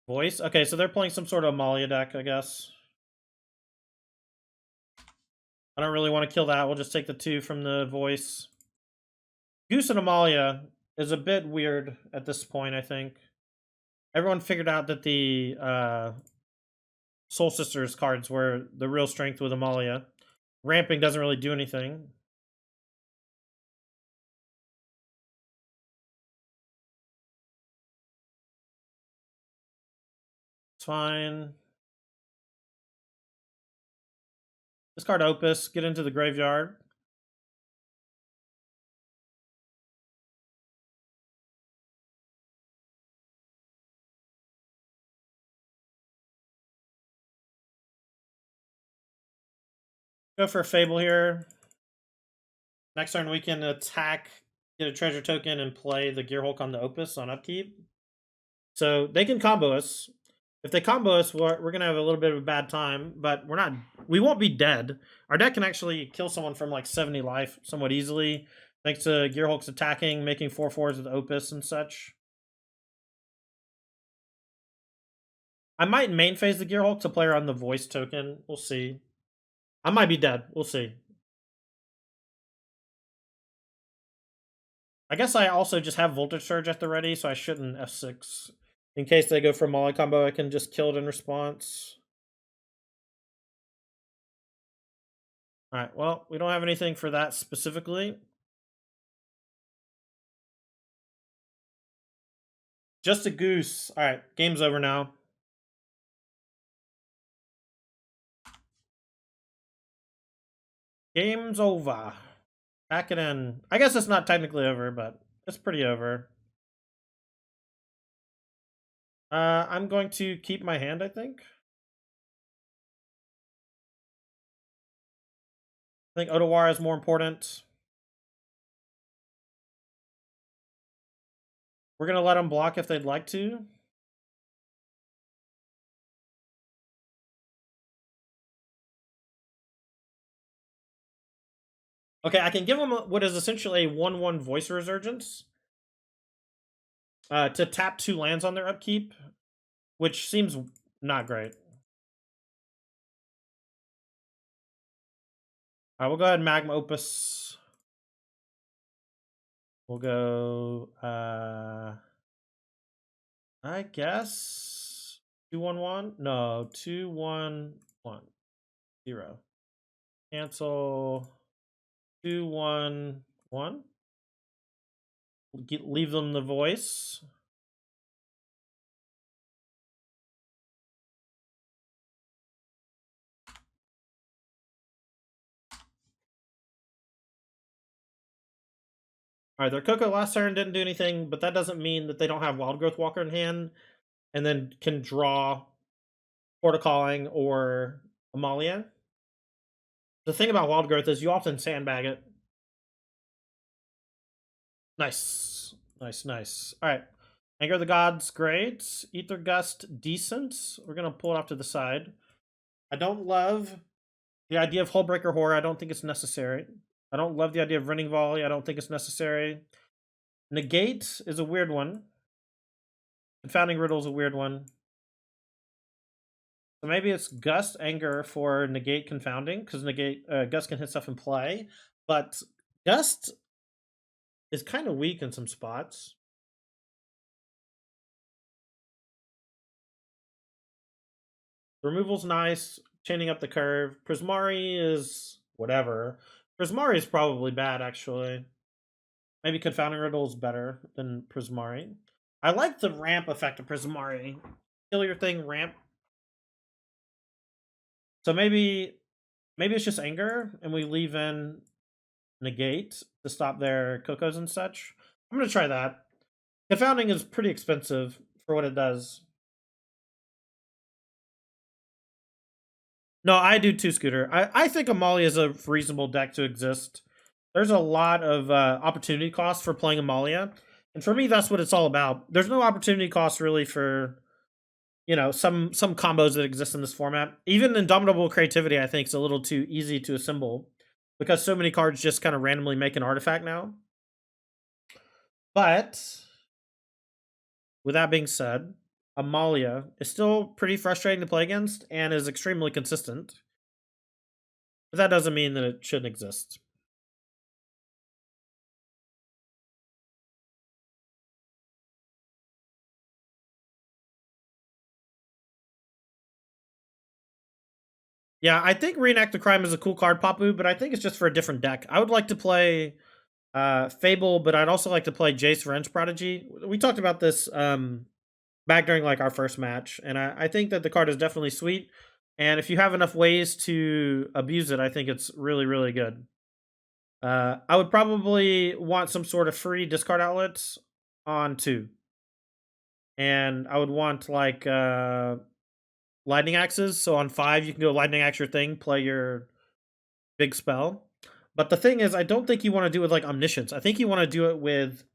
Voice? Okay, so they're playing some sort of Amalia deck, I guess. I don't really want to kill that. We'll just take the 2 from the voice. Goose and Amalia is a bit weird at this point, I think. Everyone figured out that the Soul Sisters cards were the real strength with Amalia. Ramping doesn't really do anything. It's fine. Discard Opus, get into the graveyard. Go for a Fable here. Next turn we can attack, get a treasure token, and play the Gearhulk on the Opus on upkeep. So they can combo us. If they combo us, we're going to have a little bit of a bad time, but we won't be dead. Our deck can actually kill someone from like 70 life somewhat easily, thanks to Gearhulk's attacking, making 4/4s with Opus and such. I might main phase the Gearhulk to play her on the voice token. We'll see. I might be dead. We'll see. I guess I also just have Voltage Surge at the ready, so I shouldn't F6. In case they go for a Molly combo, I can just kill it in response. Alright, well, we don't have anything for that specifically. Just a goose. Alright, game's over now. Game's over. Back it in. I guess it's not technically over, but it's pretty over. I'm going to keep my hand, I think. I think Otawara is more important. We're going to let them block if they'd like to. Okay, I can give them what is essentially a 1/1 Voice Resurgence to tap 2 lands on their upkeep, which seems not great. Alright, we'll go ahead and Magma Opus. We'll go, I guess 2/1/1. No, 2/1/1. 0. Cancel 2/1/1. Leave them the voice. Alright, their Coco last turn didn't do anything, but that doesn't mean that they don't have Wild Growth Walker in hand and then can draw Portacalling or Amalia. The thing about Wild Growth is you often sandbag it. Nice. Nice, nice. Alright. Anger of the Gods, great. Ether Gust, decent. We're going to pull it off to the side. I don't love the idea of Hullbreaker Horror. I don't think it's necessary. I don't love the idea of Running Volley. I don't think it's necessary. Negate is a weird one. Confounding Riddle is a weird one. So maybe it's Gust, Anger for Negate Confounding, because Gust can hit stuff in play. But Gust is kind of weak in some spots. Removal's nice. Chaining up the curve. Prismari is whatever. Prismari is probably bad, actually. Maybe Confounding Riddle is better than Prismari. I like the ramp effect of Prismari. Kill your thing, ramp. So maybe it's just Anger, and we leave in Negate to stop their Cocos and such. I'm going to try that. Confounding is pretty expensive for what it does. No, I do too, Scooter. I think Amalia is a reasonable deck to exist. There's a lot of opportunity costs for playing Amalia. And for me, that's what it's all about. There's no opportunity cost really for, some combos that exist in this format. Even Indomitable Creativity, I think, is a little too easy to assemble because so many cards just kind of randomly make an artifact now. But with that being said, Amalia is still pretty frustrating to play against and is extremely consistent. But that doesn't mean that it shouldn't exist. Yeah, I think Reenact the Crime is a cool card, Papu, but I think it's just for a different deck. I would like to play Fable, but I'd also like to play Jace Wrench Prodigy. We talked about this back during like our first match, and I think that the card is definitely sweet. And if you have enough ways to abuse it, I think it's really, really good. I would probably want some sort of free discard outlets on 2. And I would want like lightning axes. So on 5, you can go lightning axe your thing, play your big spell. But the thing is, I don't think you want to do it with like omniscience. I think you want to do it with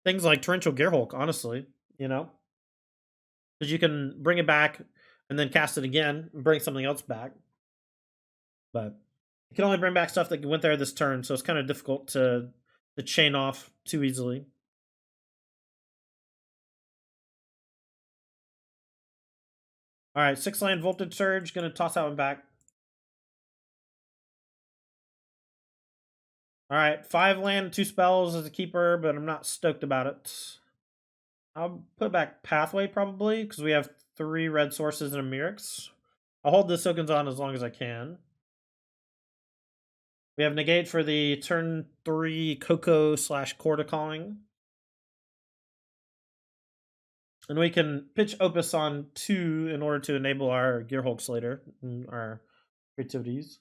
things like torrential Gearhulk, honestly, you know? Because you can bring it back and then cast it again and bring something else back. But you can only bring back stuff that went there this turn, so it's kind of difficult to chain off too easily. All right, 6-land Voltage Surge. Gonna toss that one back. All right, 5-land, 2 spells as a keeper, but I'm not stoked about it. I'll put back Pathway probably because we have 3 red sources and a Mirrex. I'll hold the Silkins on as long as I can. We have Negate for the turn 3 Coco / Corda Calling. And we can pitch Opus on 2 in order to enable our Gearhulks later and our creativities.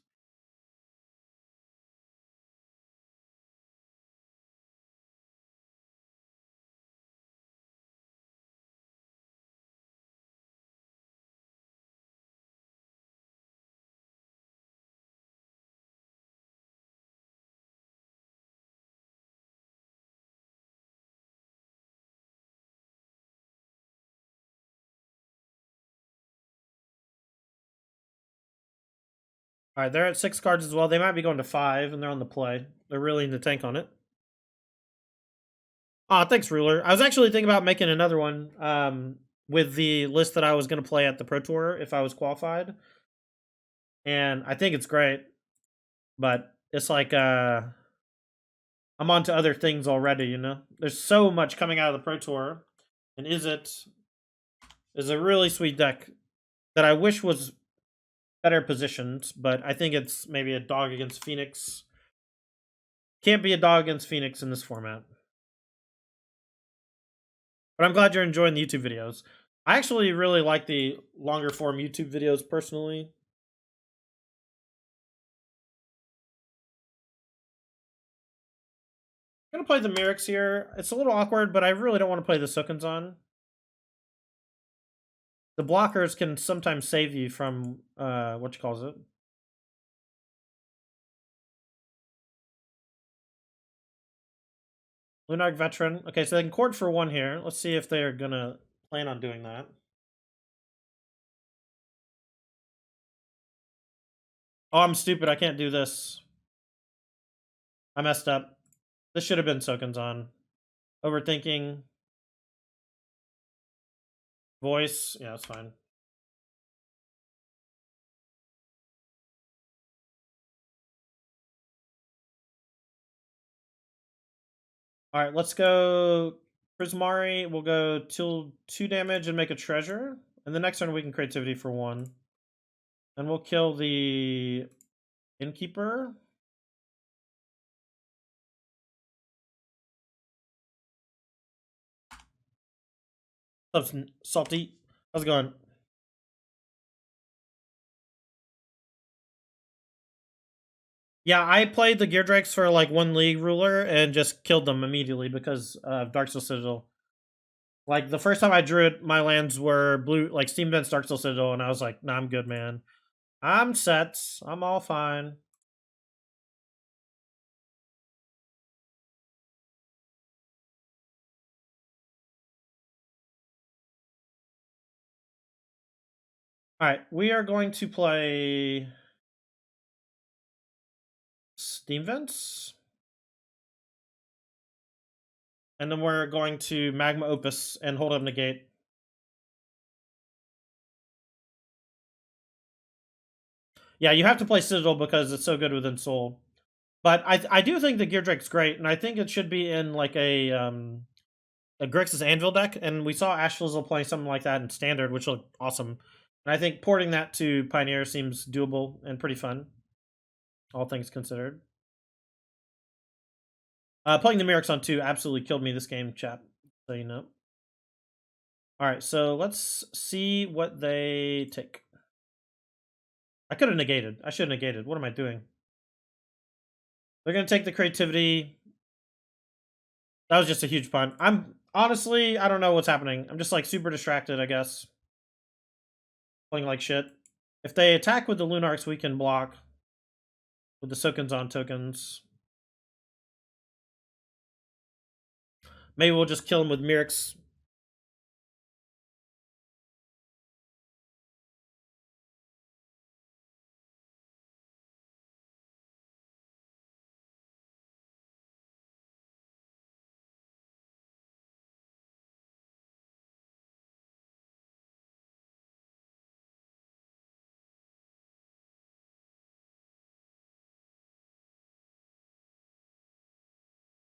All right, they're at 6 cards as well. They might be going to 5, and they're on the play. They're really in the tank on it. Ah, thanks, Ruler. I was actually thinking about making another one with the list that I was going to play at the Pro Tour if I was qualified. And I think it's great, but it's like I'm on to other things already, you know? There's so much coming out of the Pro Tour, and Izzet is a really sweet deck that I wish was better positioned, but I think it's maybe a dog against Phoenix. Can't be a dog against Phoenix in this format. But I'm glad you're enjoying the YouTube videos. I actually really like the longer form YouTube videos personally. I'm gonna play the Mirrex here. It's a little awkward, but I really don't want to play the Sookins on. The blockers can sometimes save you from what you calls it. Lunark Veteran. Okay, so they can court for 1 here. Let's see if they're gonna plan on doing that. Oh, I'm stupid. I can't do this. I messed up. This should have been Sookins on. Overthinking. Voice. Yeah, that's fine. All right, let's go Prismari. We'll go till 2 damage and make a treasure. And the next turn we can creativity for 1. And we'll kill the Innkeeper. Salty. How's it going? Yeah, I played the Gear Drakes for like 1 league, Ruler, and just killed them immediately because of Darksteel Citadel. Like the first time I drew it, my lands were blue, like Steam Vents, Darksteel Citadel, and I was like, nah, I'm good, man. I'm set. I'm all fine. All right, we are going to play Steam Vents. And then we're going to Magma Opus and hold up Negate. Yeah, you have to play Citadel because it's so good within Soul. But I do think the Gear Drake's great, and I think it should be in like a Grixis Anvil deck. And we saw Ash Fizzle playing something like that in Standard, which looked awesome. And I think porting that to Pioneer seems doable and pretty fun, all things considered. Playing the Mirrex on 2 absolutely killed me this game, chap. So you know. Alright, so let's see what they take. I could have negated. I should have negated. What am I doing? They're going to take the creativity. That was just a huge punt. I'm honestly, I don't know what's happening. I'm just like super distracted, I guess. Playing like shit. If they attack with the Lunarks, we can block with the Sokens on tokens. Maybe we'll just kill him with Mirrex.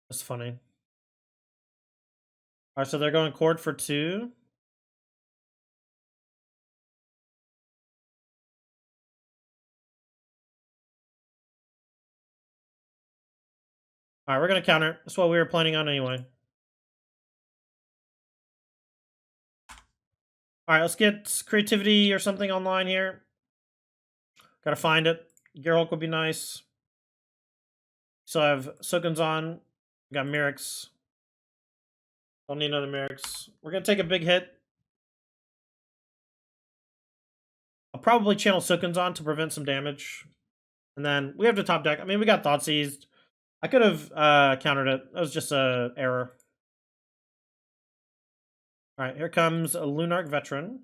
That's funny. Alright, so they're going Chord for 2. Alright, we're going to counter. That's what we were planning on anyway. Alright, let's get creativity or something online here. Gotta find it. Gearhulk would be nice. So I have Sokens on. Got Mirrex. Don't need another Mirrex. We're gonna take a big hit. I'll probably channel Sokens on to prevent some damage. And then we have the top deck. I mean, we got Thought Seized. I could have countered it. That was just a error. Alright, here comes a Lunark Veteran.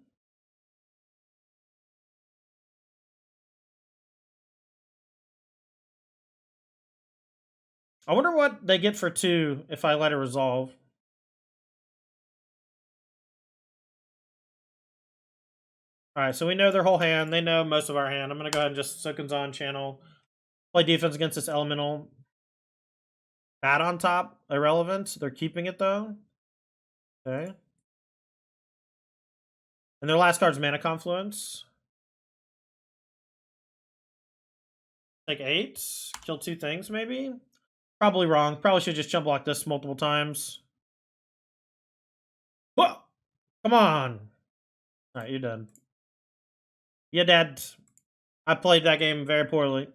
I wonder what they get for 2 if I let it resolve. Alright, so we know their whole hand. They know most of our hand. I'm going to go ahead and just Sokens on channel. Play defense against this Elemental. Bat on top. Irrelevant. They're keeping it, though. Okay. And their last card's Mana Confluence. Take 8. Kill 2 things, maybe? Probably wrong. Probably should just jump block this multiple times. Whoa! Come on! Alright, you're done. You're dead. I played that game very poorly.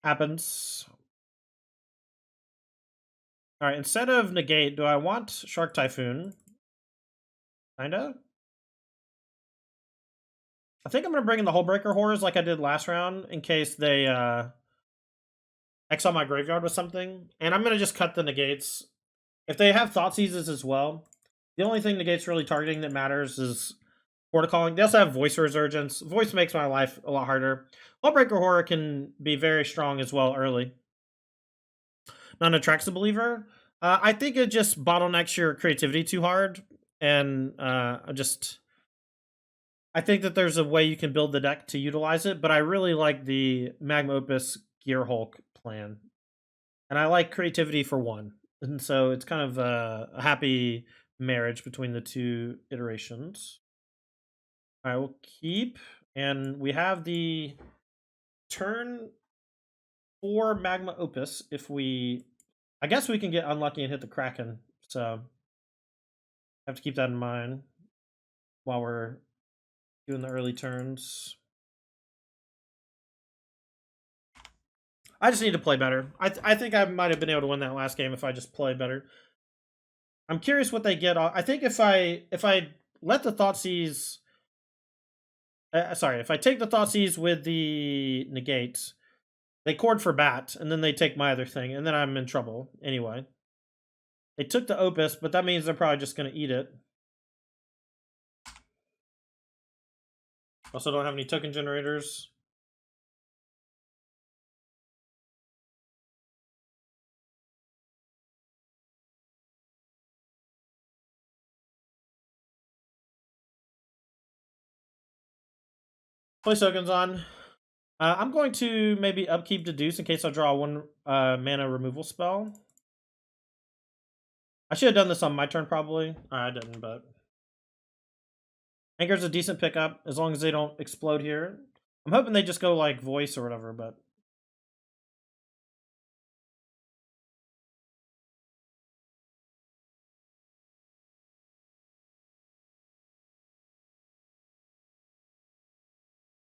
Happens. Alright, instead of negate, do I want Shark Typhoon? Kinda? I think I'm gonna bring in the Hullbreaker Horrors like I did last round in case they exile my graveyard with something. And I'm gonna just cut the negates. If they have Thought Seizes as well, the only thing negates really targeting that matters is Porticalling. They also have Voice Resurgence. Voice makes my life a lot harder. Hullbreaker Horror can be very strong as well early. None attracts the believer. I think it just bottlenecks your creativity too hard, and I think that there's a way you can build the deck to utilize it, but I really like the Magma Opus Gearhulk plan, and I like creativity for 1, and so it's kind of a happy marriage between the 2 iterations. All right, we'll keep, and we have the turn 4 Magma Opus. If we, I guess we can get unlucky and hit the Kraken, so have to keep that in mind while we're doing the early turns. I just need to play better. I think I might have been able to win that last game if I just played better. I'm curious what they get. I think if I let the Thoughtseize, sorry, if I take the Thoughtseize with the negate, they chord for bat, and then they take my other thing, and then I'm in trouble anyway. They took the Opus, but that means they're probably just going to eat it. Also don't have any token generators. Play tokens on. I'm going to maybe upkeep Deduce in case I draw one mana removal spell. I should have done this on my turn, probably. I didn't, but Anger's a decent pickup as long as they don't explode here. I'm hoping they just go like voice or whatever, but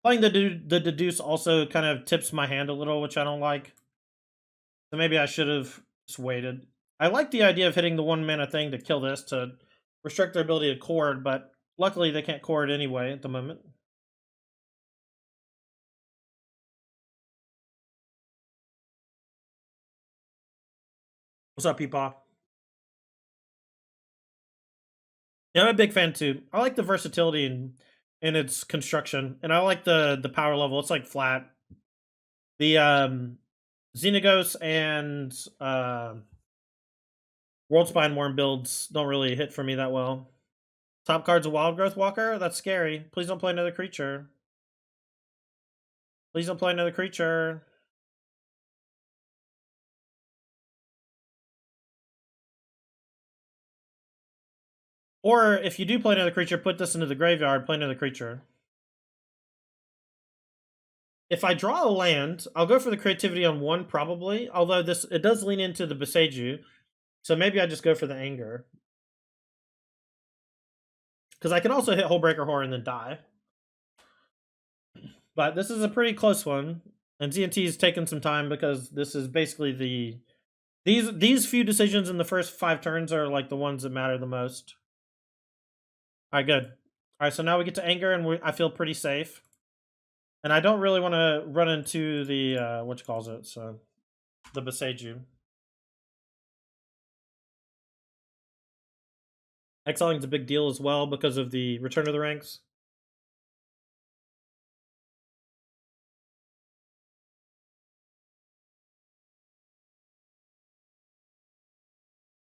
playing the Deduce also kind of tips my hand a little, which I don't like. So maybe I should have just waited. I like the idea of hitting the 1 mana thing to kill this to restrict their ability to chord, but luckily they can't chord anyway at the moment. What's up, Peepaw? Yeah, I'm a big fan too. I like the versatility in its construction, and I like the power level. It's like flat. The Xenagos and World Spine Worm builds don't really hit for me that well. Top card's a Wild Growth Walker? That's scary. Please don't play another creature. Please don't play another creature. Or if you do play another creature, put this into the graveyard, play another creature. If I draw a land, I'll go for the creativity on 1 probably, although it does lean into the Boseiju, so maybe I just go for the anger. Because I can also hit Hullbreaker Horror and then die. But this is a pretty close one, and ZNT's taken some time because this is basically these few decisions in the first 5 turns are like the ones that matter the most. Alright, good. Alright, so now we get to anger, and I feel pretty safe. And I don't really want to run into the, so the Boseiju. Exiling is a big deal as well because of the Return of the Ranks.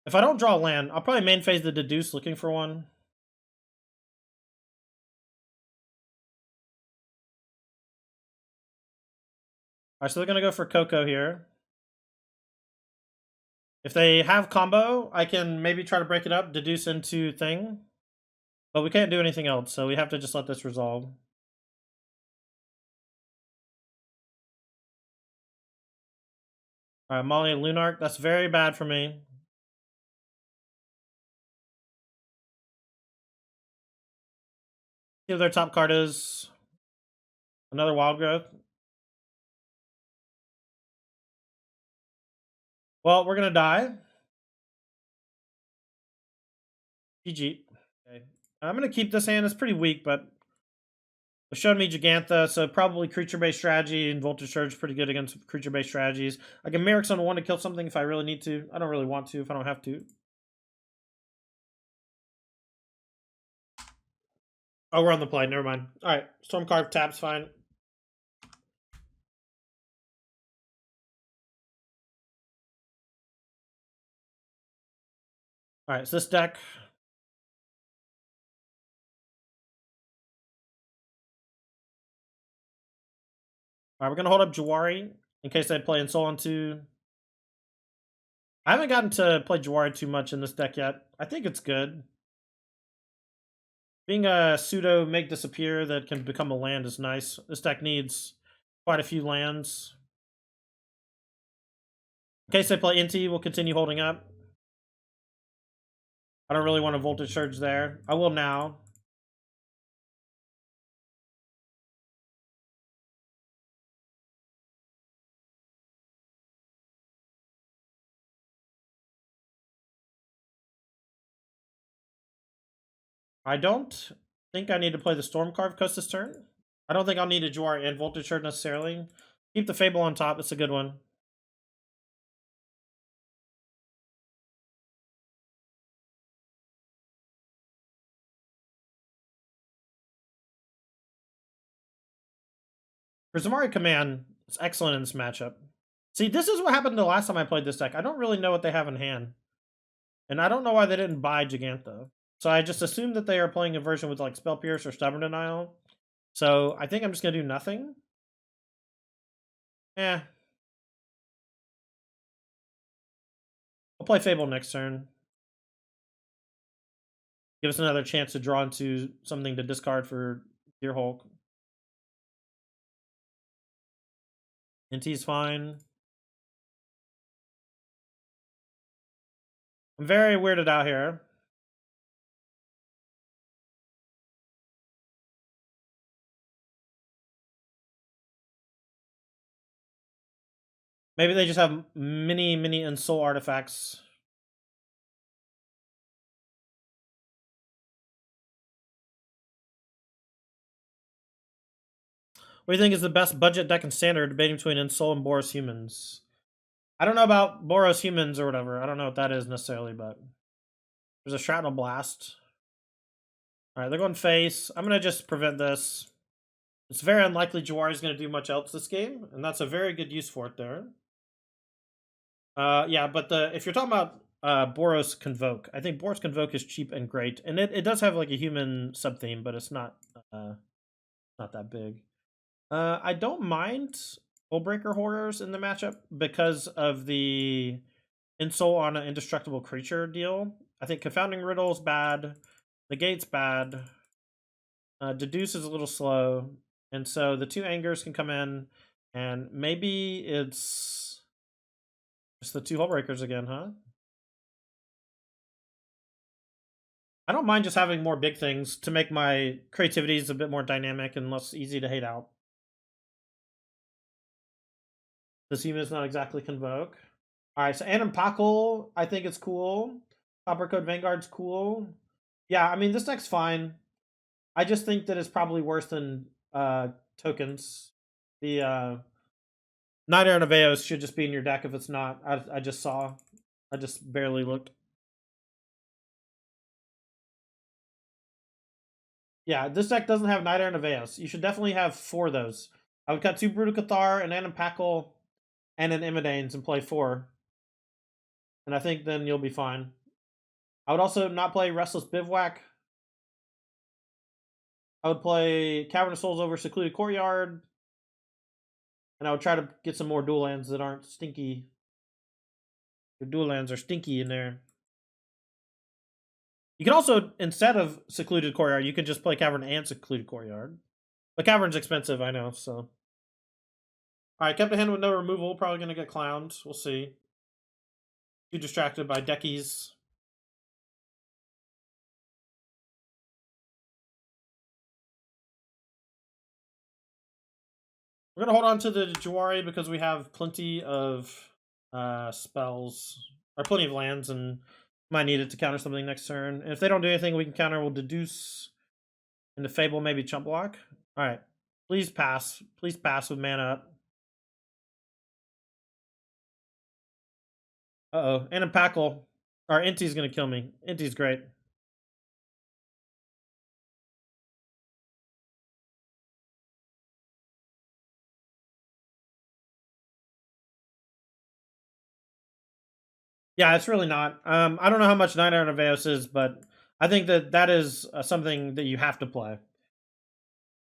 If I don't draw land, I'll probably main phase the Deduce looking for one. Alright, so they're going to go for Coco here. If they have combo, I can maybe try to break it up, Deduce into thing. But we can't do anything else, so we have to just let this resolve. Alright, Molly and Lunark, that's very bad for me. See what their top card is. Another Wild Growth. Well, we're gonna die. GG. Okay. I'm gonna keep this hand. It's pretty weak, but it showed me Gigantha, so probably creature-based strategy, and Voltage Surge pretty good against creature-based strategies. I can Merrick's on 1 to kill something if I really need to. I don't really want to if I don't have to. Oh, we're on the play. Never mind. Alright, Stormcarve taps fine. Alright, so this deck. Alright, we're gonna hold up Jawari in case they play Insolent 2. I haven't gotten to play Jawari too much in this deck yet. I think it's good. Being a pseudo make disappear that can become a land is nice. This deck needs quite a few lands. In case they play Inti, we'll continue holding up. I don't really want a Voltage Surge there. I will now. I don't think I need to play the Stormcarve Coast this turn. I don't think I'll need a Jawari and Voltage Surge necessarily. Keep the Fable on top. It's a good one. For Zamari Command, it's excellent in this matchup. See, this is what happened the last time I played this deck. I don't really know what they have in hand. And I don't know why they didn't buy Gigantha. So I just assumed that they are playing a version with like Spell Pierce or Stubborn Denial. So I think I'm just going to do nothing. Eh. I'll play Fable next turn. Give us another chance to draw into something to discard for Gearhulk. NT's fine. I'm very weirded out here. Maybe they just have many Ensoul artifacts. What do you think is the best budget deck in Standard, debating between Ensoul and Boros Humans? I don't know about Boros Humans or whatever. I don't know what that is necessarily, but there's a Shrapnel Blast. All right, they're going face. I'm going to just prevent this. It's very unlikely Jawari is going to do much else this game, and that's a very good use for it there. Yeah, but if you're talking about Boros Convoke, I think Boros Convoke is cheap and great, and it does have like a human sub theme, but it's not that big. I don't mind Hullbreaker Horrors in the matchup because of the Insult on an indestructible creature deal. I think Confounding Riddle is bad, Negate's bad, Deduce is a little slow, and so the two Angers can come in, and maybe it's just the two Hullbreakers again, huh? I don't mind just having more big things to make my creativities a bit more dynamic and less easy to hate out. This human is not exactly Convoke. Alright, so Animpackle, I think it's cool. Copper Code Vanguard's cool. Yeah, I mean, this deck's fine. I just think that it's probably worse than tokens. The Night Iron of Eos should just be in your deck if it's not. I just saw. I just barely looked. Yeah, this deck doesn't have Night Iron of Eos. You should definitely have 4 of those. I would cut 2 Brutal Cathar, an Animpackle, and an Imidanes and play 4. And I think then you'll be fine. I would also not play Restless Bivouac. I would play Cavern of Souls over Secluded Courtyard. And I would try to get some more dual lands that aren't stinky. The dual lands are stinky in there. You can also, instead of Secluded Courtyard, you can just play Cavern and Secluded Courtyard. But Cavern's expensive, I know, so. Alright, kept a hand with no removal. Probably going to get clowned. We'll see. Too distracted by deckies. We're going to hold on to the Jawari because we have plenty of spells. Or plenty of lands, and might need it to counter something next turn. And if they don't do anything we can counter, we'll Deduce into Fable, maybe Chump Block. Alright. Please pass. Please pass with mana up. Uh-oh. And a Packle. Our Inti's going to kill me. Inti's great. Yeah, it's really not. I don't know how much Night Iron of Eos is, but I think that is something that you have to play.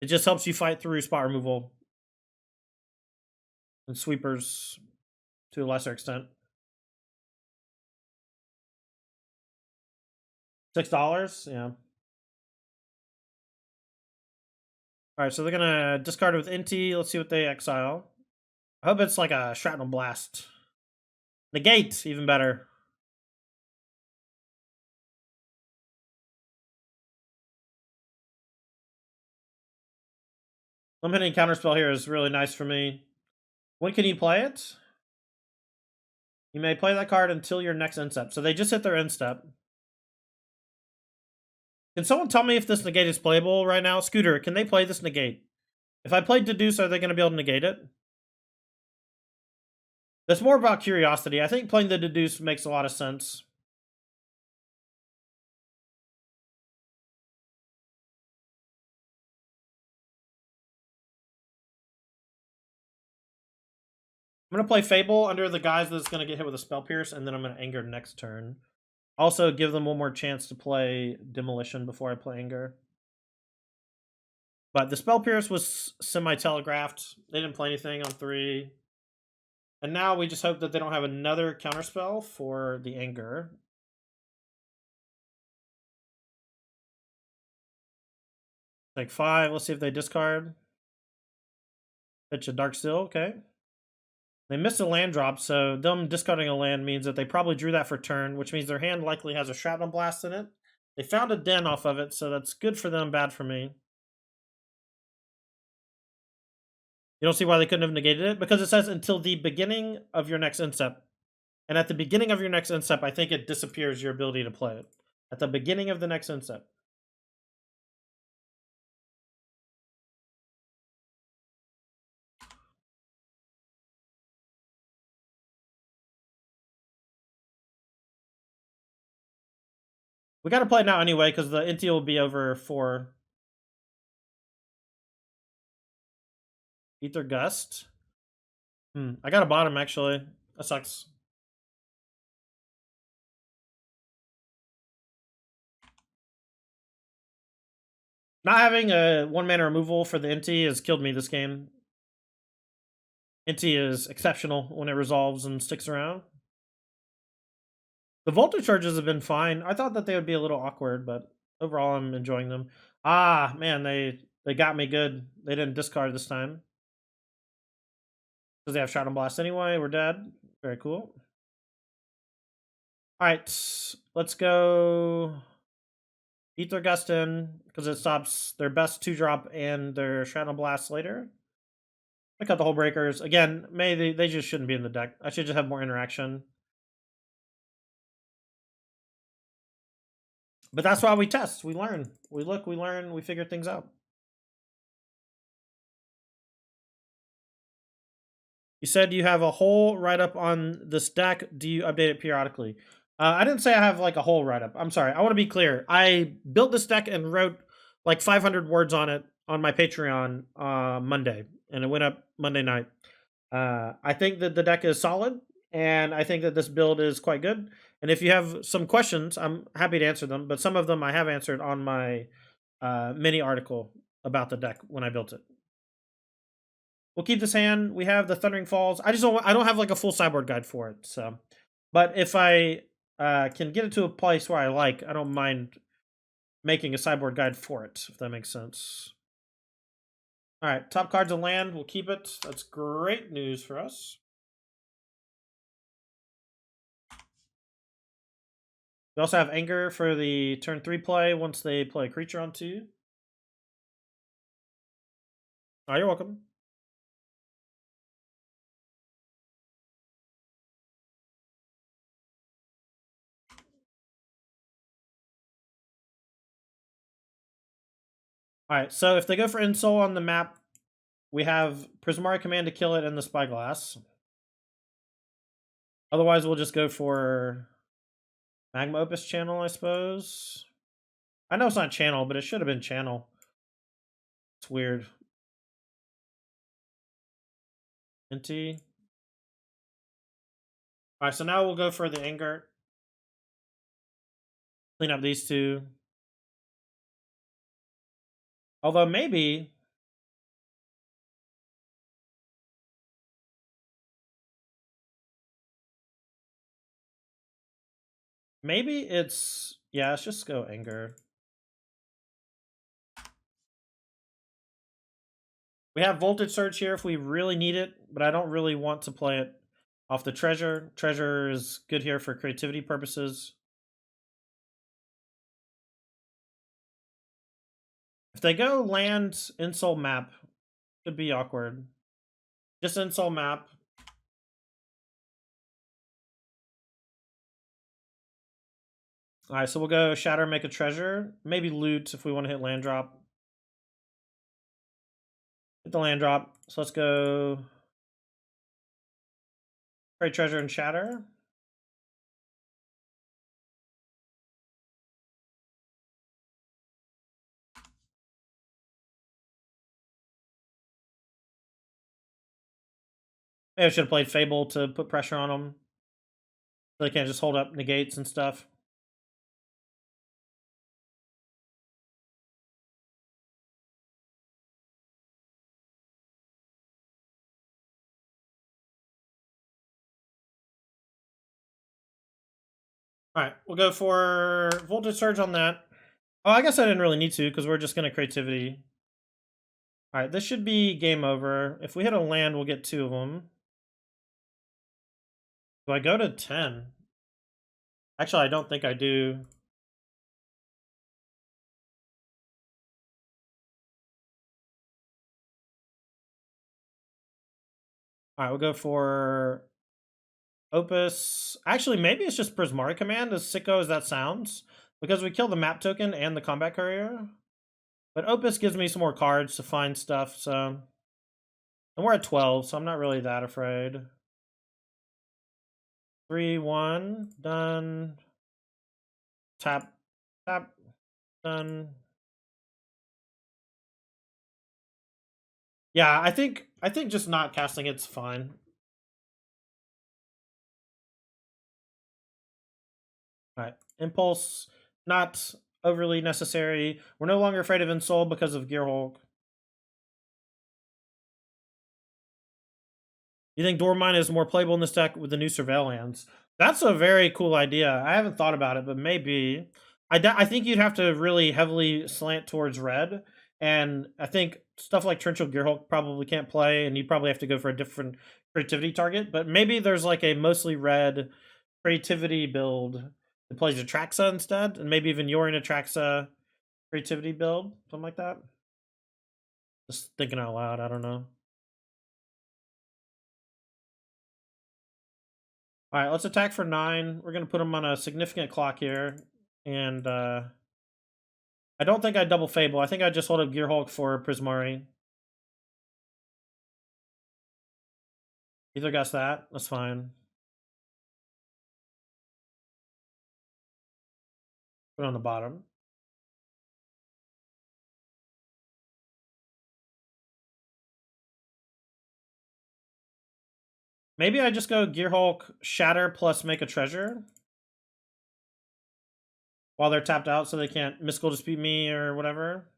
It just helps you fight through spot removal and sweepers to a lesser extent. $6? Yeah. Alright, so they're gonna discard it with Inti. Let's see what they exile. I hope it's like a Shrapnel Blast. Negate, even better. I'm hitting counterspell here is really nice for me. When can you play it? You may play that card until your next end step. So they just hit their end step. Can someone tell me if this negate is playable right now? Scooter, can they play this negate? If I played Deduce, are they going to be able to negate it? That's more about curiosity. I think playing the Deduce makes a lot of sense. I'm going to play Fable under the guise that it's going to get hit with a Spell Pierce, and then I'm going to Anger next turn. Also, give them one more chance to play Demolition before I play Anger. But the Spell Pierce was semi-telegraphed. They didn't play anything on 3. And now we just hope that they don't have another counterspell for the anger. Like 5. Let's see if they discard. Pitch a Dark Steel. Okay. They missed a land drop, so them discarding a land means that they probably drew that for turn, which means their hand likely has a Shrapnel Blast in it. They found a den off of it, so that's good for them, bad for me. You don't see why they couldn't have negated it? Because it says until the beginning of your next instep. And at the beginning of your next instep, I think it disappears your ability to play it. At the beginning of the next instep. We got to play it now anyway, because the NT will be over 4. Ether Gust. I got a bottom, actually. That sucks. Not having a 1-mana removal for the NT has killed me this game. NT is exceptional when it resolves and sticks around. The voltage charges have been fine. I thought that they would be a little awkward, but overall I'm enjoying them. Ah, man, they got me good. They didn't discard this time. Because they have Shadow Blast anyway. We're dead. Very cool. Alright, let's go Ether Gust in, because it stops their best 2-drop and their Shadow Blast later. I cut the Hull Breakers. Again, maybe they just shouldn't be in the deck. I should just have more interaction. But that's why we test. We learn. We look, we learn, we figure things out. You said you have a whole write-up on this deck. Do you update it periodically? I didn't say I have like a whole write-up. I'm sorry. I want to be clear. I built this deck and wrote like 500 words on it on my Patreon Monday, and it went up Monday night. I think that the deck is solid, and I think that this build is quite good. And if you have some questions, I'm happy to answer them. But some of them I have answered on my mini article about the deck when I built it. We'll keep this hand. We have the Thundering Falls. I don't have like a full sideboard guide for it. So, but if I can get it to a place where I like, I don't mind making a sideboard guide for it, if that makes sense. All right, top cards of land. We'll keep it. That's great news for us. We also have Anger for the turn 3 play once they play a creature on 2. Oh, you're welcome. All right, so if they go for Insole on the map, we have Prismari Command to kill it and the Spyglass. Otherwise, we'll just go for Magma Opus Channel, I suppose. I know it's not Channel, but it should have been Channel. It's weird. NT. All right, so now we'll go for the Anger. Clean up these two. Although maybe it's, yeah, let's just go Anger. We have Voltage Surge here if we really need it, but I don't really want to play it off the Treasure. Treasure is good here for creativity purposes. If they go land Insole map, could be awkward. Just Insole map. All right, so we'll go Shatter, make a Treasure. Maybe Loot if we want to hit land drop. Hit the land drop. So let's go Trade Treasure and Shatter. Maybe I should have played Fable to put pressure on them. So they can't just hold up negates and stuff. All right, we'll go for voltage surge on that. Oh, I guess I didn't really need to because we're just gonna creativity. All right, this should be game over. If we hit a land, we'll get 2 of them. Do I go to 10? Actually, I don't think I do. All right, we'll go for Opus. Actually, maybe it's just Prismari Command, as sicko as that sounds, because we kill the map token and the combat courier. But Opus gives me some more cards to find stuff, so... And we're at 12, so I'm not really that afraid. 3-1, done. Tap, tap, done. Yeah, I think just not casting it's fine. All right, Impulse, not overly necessary. We're no longer afraid of Insole because of Gearhulk. You think Dormine is more playable in this deck with the new Surveillance? That's a very cool idea. I haven't thought about it, but maybe. I think you'd have to really heavily slant towards red, and I think stuff like Torrential Gearhulk probably can't play, and you probably have to go for a different creativity target. But maybe there's like a mostly red creativity build that plays Atraxa instead, and maybe even Yorion Atraxa creativity build, something like that. Just thinking out loud. I don't know. All right, let's attack for 9. We're going to put him on a significant clock here. And I don't think I double Fable. I think I just hold up Gearhulk for Prismari. Either guess that. That's fine. Put it on the bottom. Maybe I just go Gearhulk, Shatter, plus make a treasure. While they're tapped out so they can't Mystical Dispute me or whatever.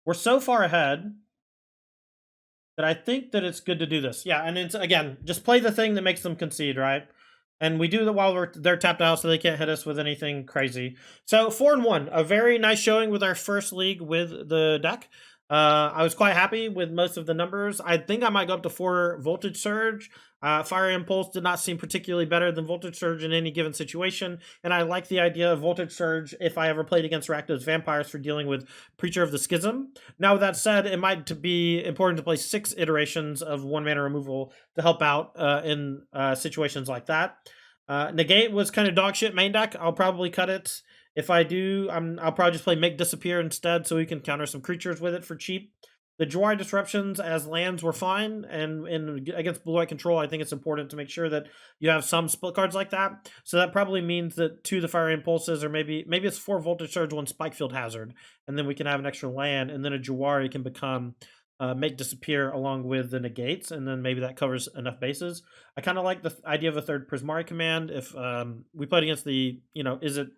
We're so far ahead that I think that it's good to do this. Yeah, and it's, again, just play the thing that makes them concede, right? And we do that while they're tapped out so they can't hit us with anything crazy. So 4-1, a very nice showing with our first league with the deck. I was quite happy with most of the numbers. I think I might go up to 4 Voltage Surge. Fire Impulse did not seem particularly better than Voltage Surge in any given situation, and I like the idea of Voltage Surge if I ever played against Rakdos Vampires for dealing with Preacher of the Schism. Now, with that said, it might be important to play 6 iterations of 1 mana removal to help out in situations like that. Negate was kind of dog shit main deck. I'll probably cut it. If I do, I'll probably just play Make Disappear instead so we can counter some creatures with it for cheap. The Jawari Disruptions as lands were fine, and against Blue-White Control, I think it's important to make sure that you have some split cards like that. So that probably means that 2 of the Fire Impulses, or maybe it's 4 Voltage Surge, 1 Spikefield Hazard, and then we can have an extra land, and then a Jawari can become Make Disappear along with the negates, and then maybe that covers enough bases. I kind of like the idea of a third Prismari command. If we played against the, Izzet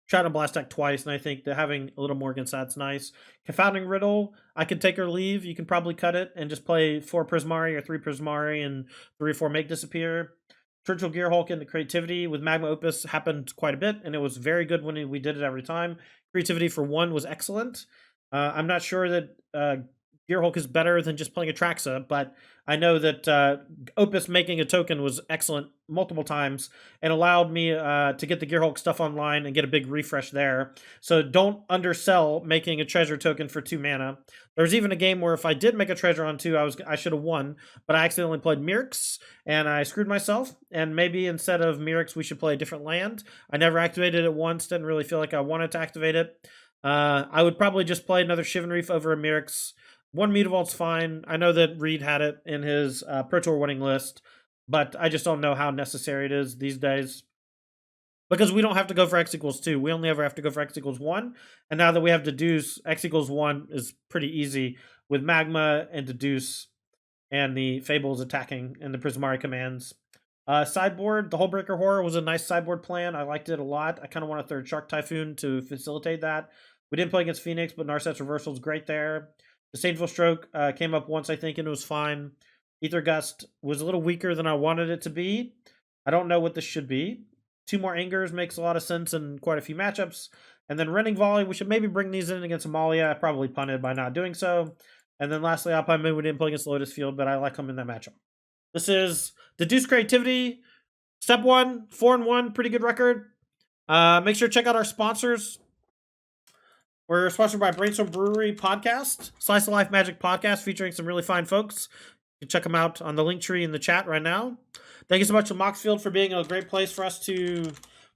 Shot and Blast deck twice, and I think that having a little more against that's nice. Confounding Riddle, I can take or leave. You can probably cut it and just play 4 Prismari or 3 Prismari and 3 or 4 Make Disappear. Churchill Gearhulk into Creativity with Magma Opus happened quite a bit, and it was very good when we did it every time. Creativity for 1 was excellent. I'm not sure that Gearhulk is better than just playing Atraxa, but I know that Opus making a token was excellent multiple times and allowed me to get the Gearhulk stuff online and get a big refresh there. So don't undersell making a treasure token for 2 mana. There's even a game where if I did make a treasure on 2, I should have won, but I accidentally played Mirix and I screwed myself. And maybe instead of Mirix, we should play a different land. I never activated it once, didn't really feel like I wanted to activate it. I would probably just play another Shivan Reef over a Mirix. 1 Mutavault's fine. I know that Reed had it in his Pro Tour winning list, but I just don't know how necessary it is these days. Because we don't have to go for X equals 2. We only ever have to go for X equals 1. And now that we have Deduce, X equals 1 is pretty easy with Magma and Deduce and the Fables attacking and the Prismari commands. Sideboard, the Hullbreaker Horror was a nice sideboard plan. I liked it a lot. I kind of want a third Shark Typhoon to facilitate that. We didn't play against Phoenix, but Narset's Reversal is great there. Disdainful Stroke came up once, I think, and it was fine. Ether Gust was a little weaker than I wanted it to be. I don't know what this should be. 2 more Angers makes a lot of sense in quite a few matchups. And then Rending Volley, we should maybe bring these in against Amalia. I probably punted by not doing so. And then lastly, Alpine Moon, we didn't play against Lotus Field, but I like him in that matchup. This is Deduce Creativity. Step 1, 4-1, pretty good record. Make sure to check out our sponsors. We're sponsored by Brainstorm Brewery Podcast, Slice of Life Magic Podcast, featuring some really fine folks. You can check them out on the link tree in the chat right now. Thank you so much to Moxfield for being a great place for us to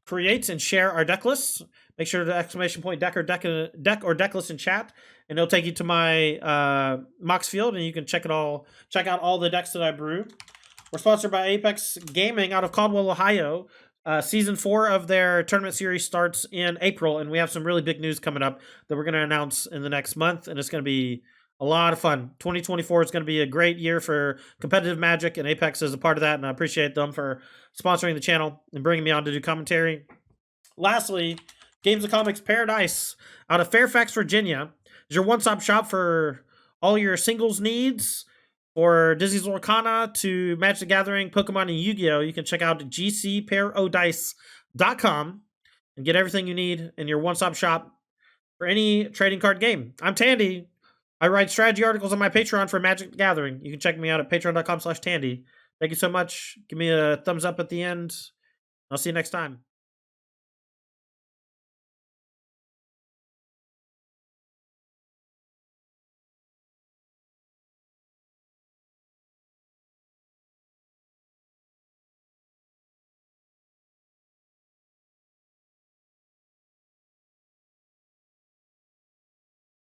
create and share our deck lists. Make sure to exclamation point deck or deck list in chat, and it'll take you to my Moxfield, and you can check out all the decks that I brew. We're sponsored by Apex Gaming out of Caldwell, Ohio. Season 4 of their tournament series starts in April, and we have some really big news coming up that we're going to announce in the next month, and it's going to be a lot of fun. 2024 is going to be a great year for competitive Magic, and Apex is a part of that, and I appreciate them for sponsoring the channel and bringing me on to do commentary. Lastly, Games of Comics Paradise out of Fairfax, Virginia is your one-stop shop for all your singles needs. For Disney's Lorcana to Magic the Gathering, Pokemon, and Yu-Gi-Oh! You can check out gcpairodice.com and get everything you need in your one-stop shop for any trading card game. I'm Tandy. I write strategy articles on my Patreon for Magic the Gathering. You can check me out at patreon.com/Tandy. Thank you so much. Give me a thumbs up at the end. I'll see you next time.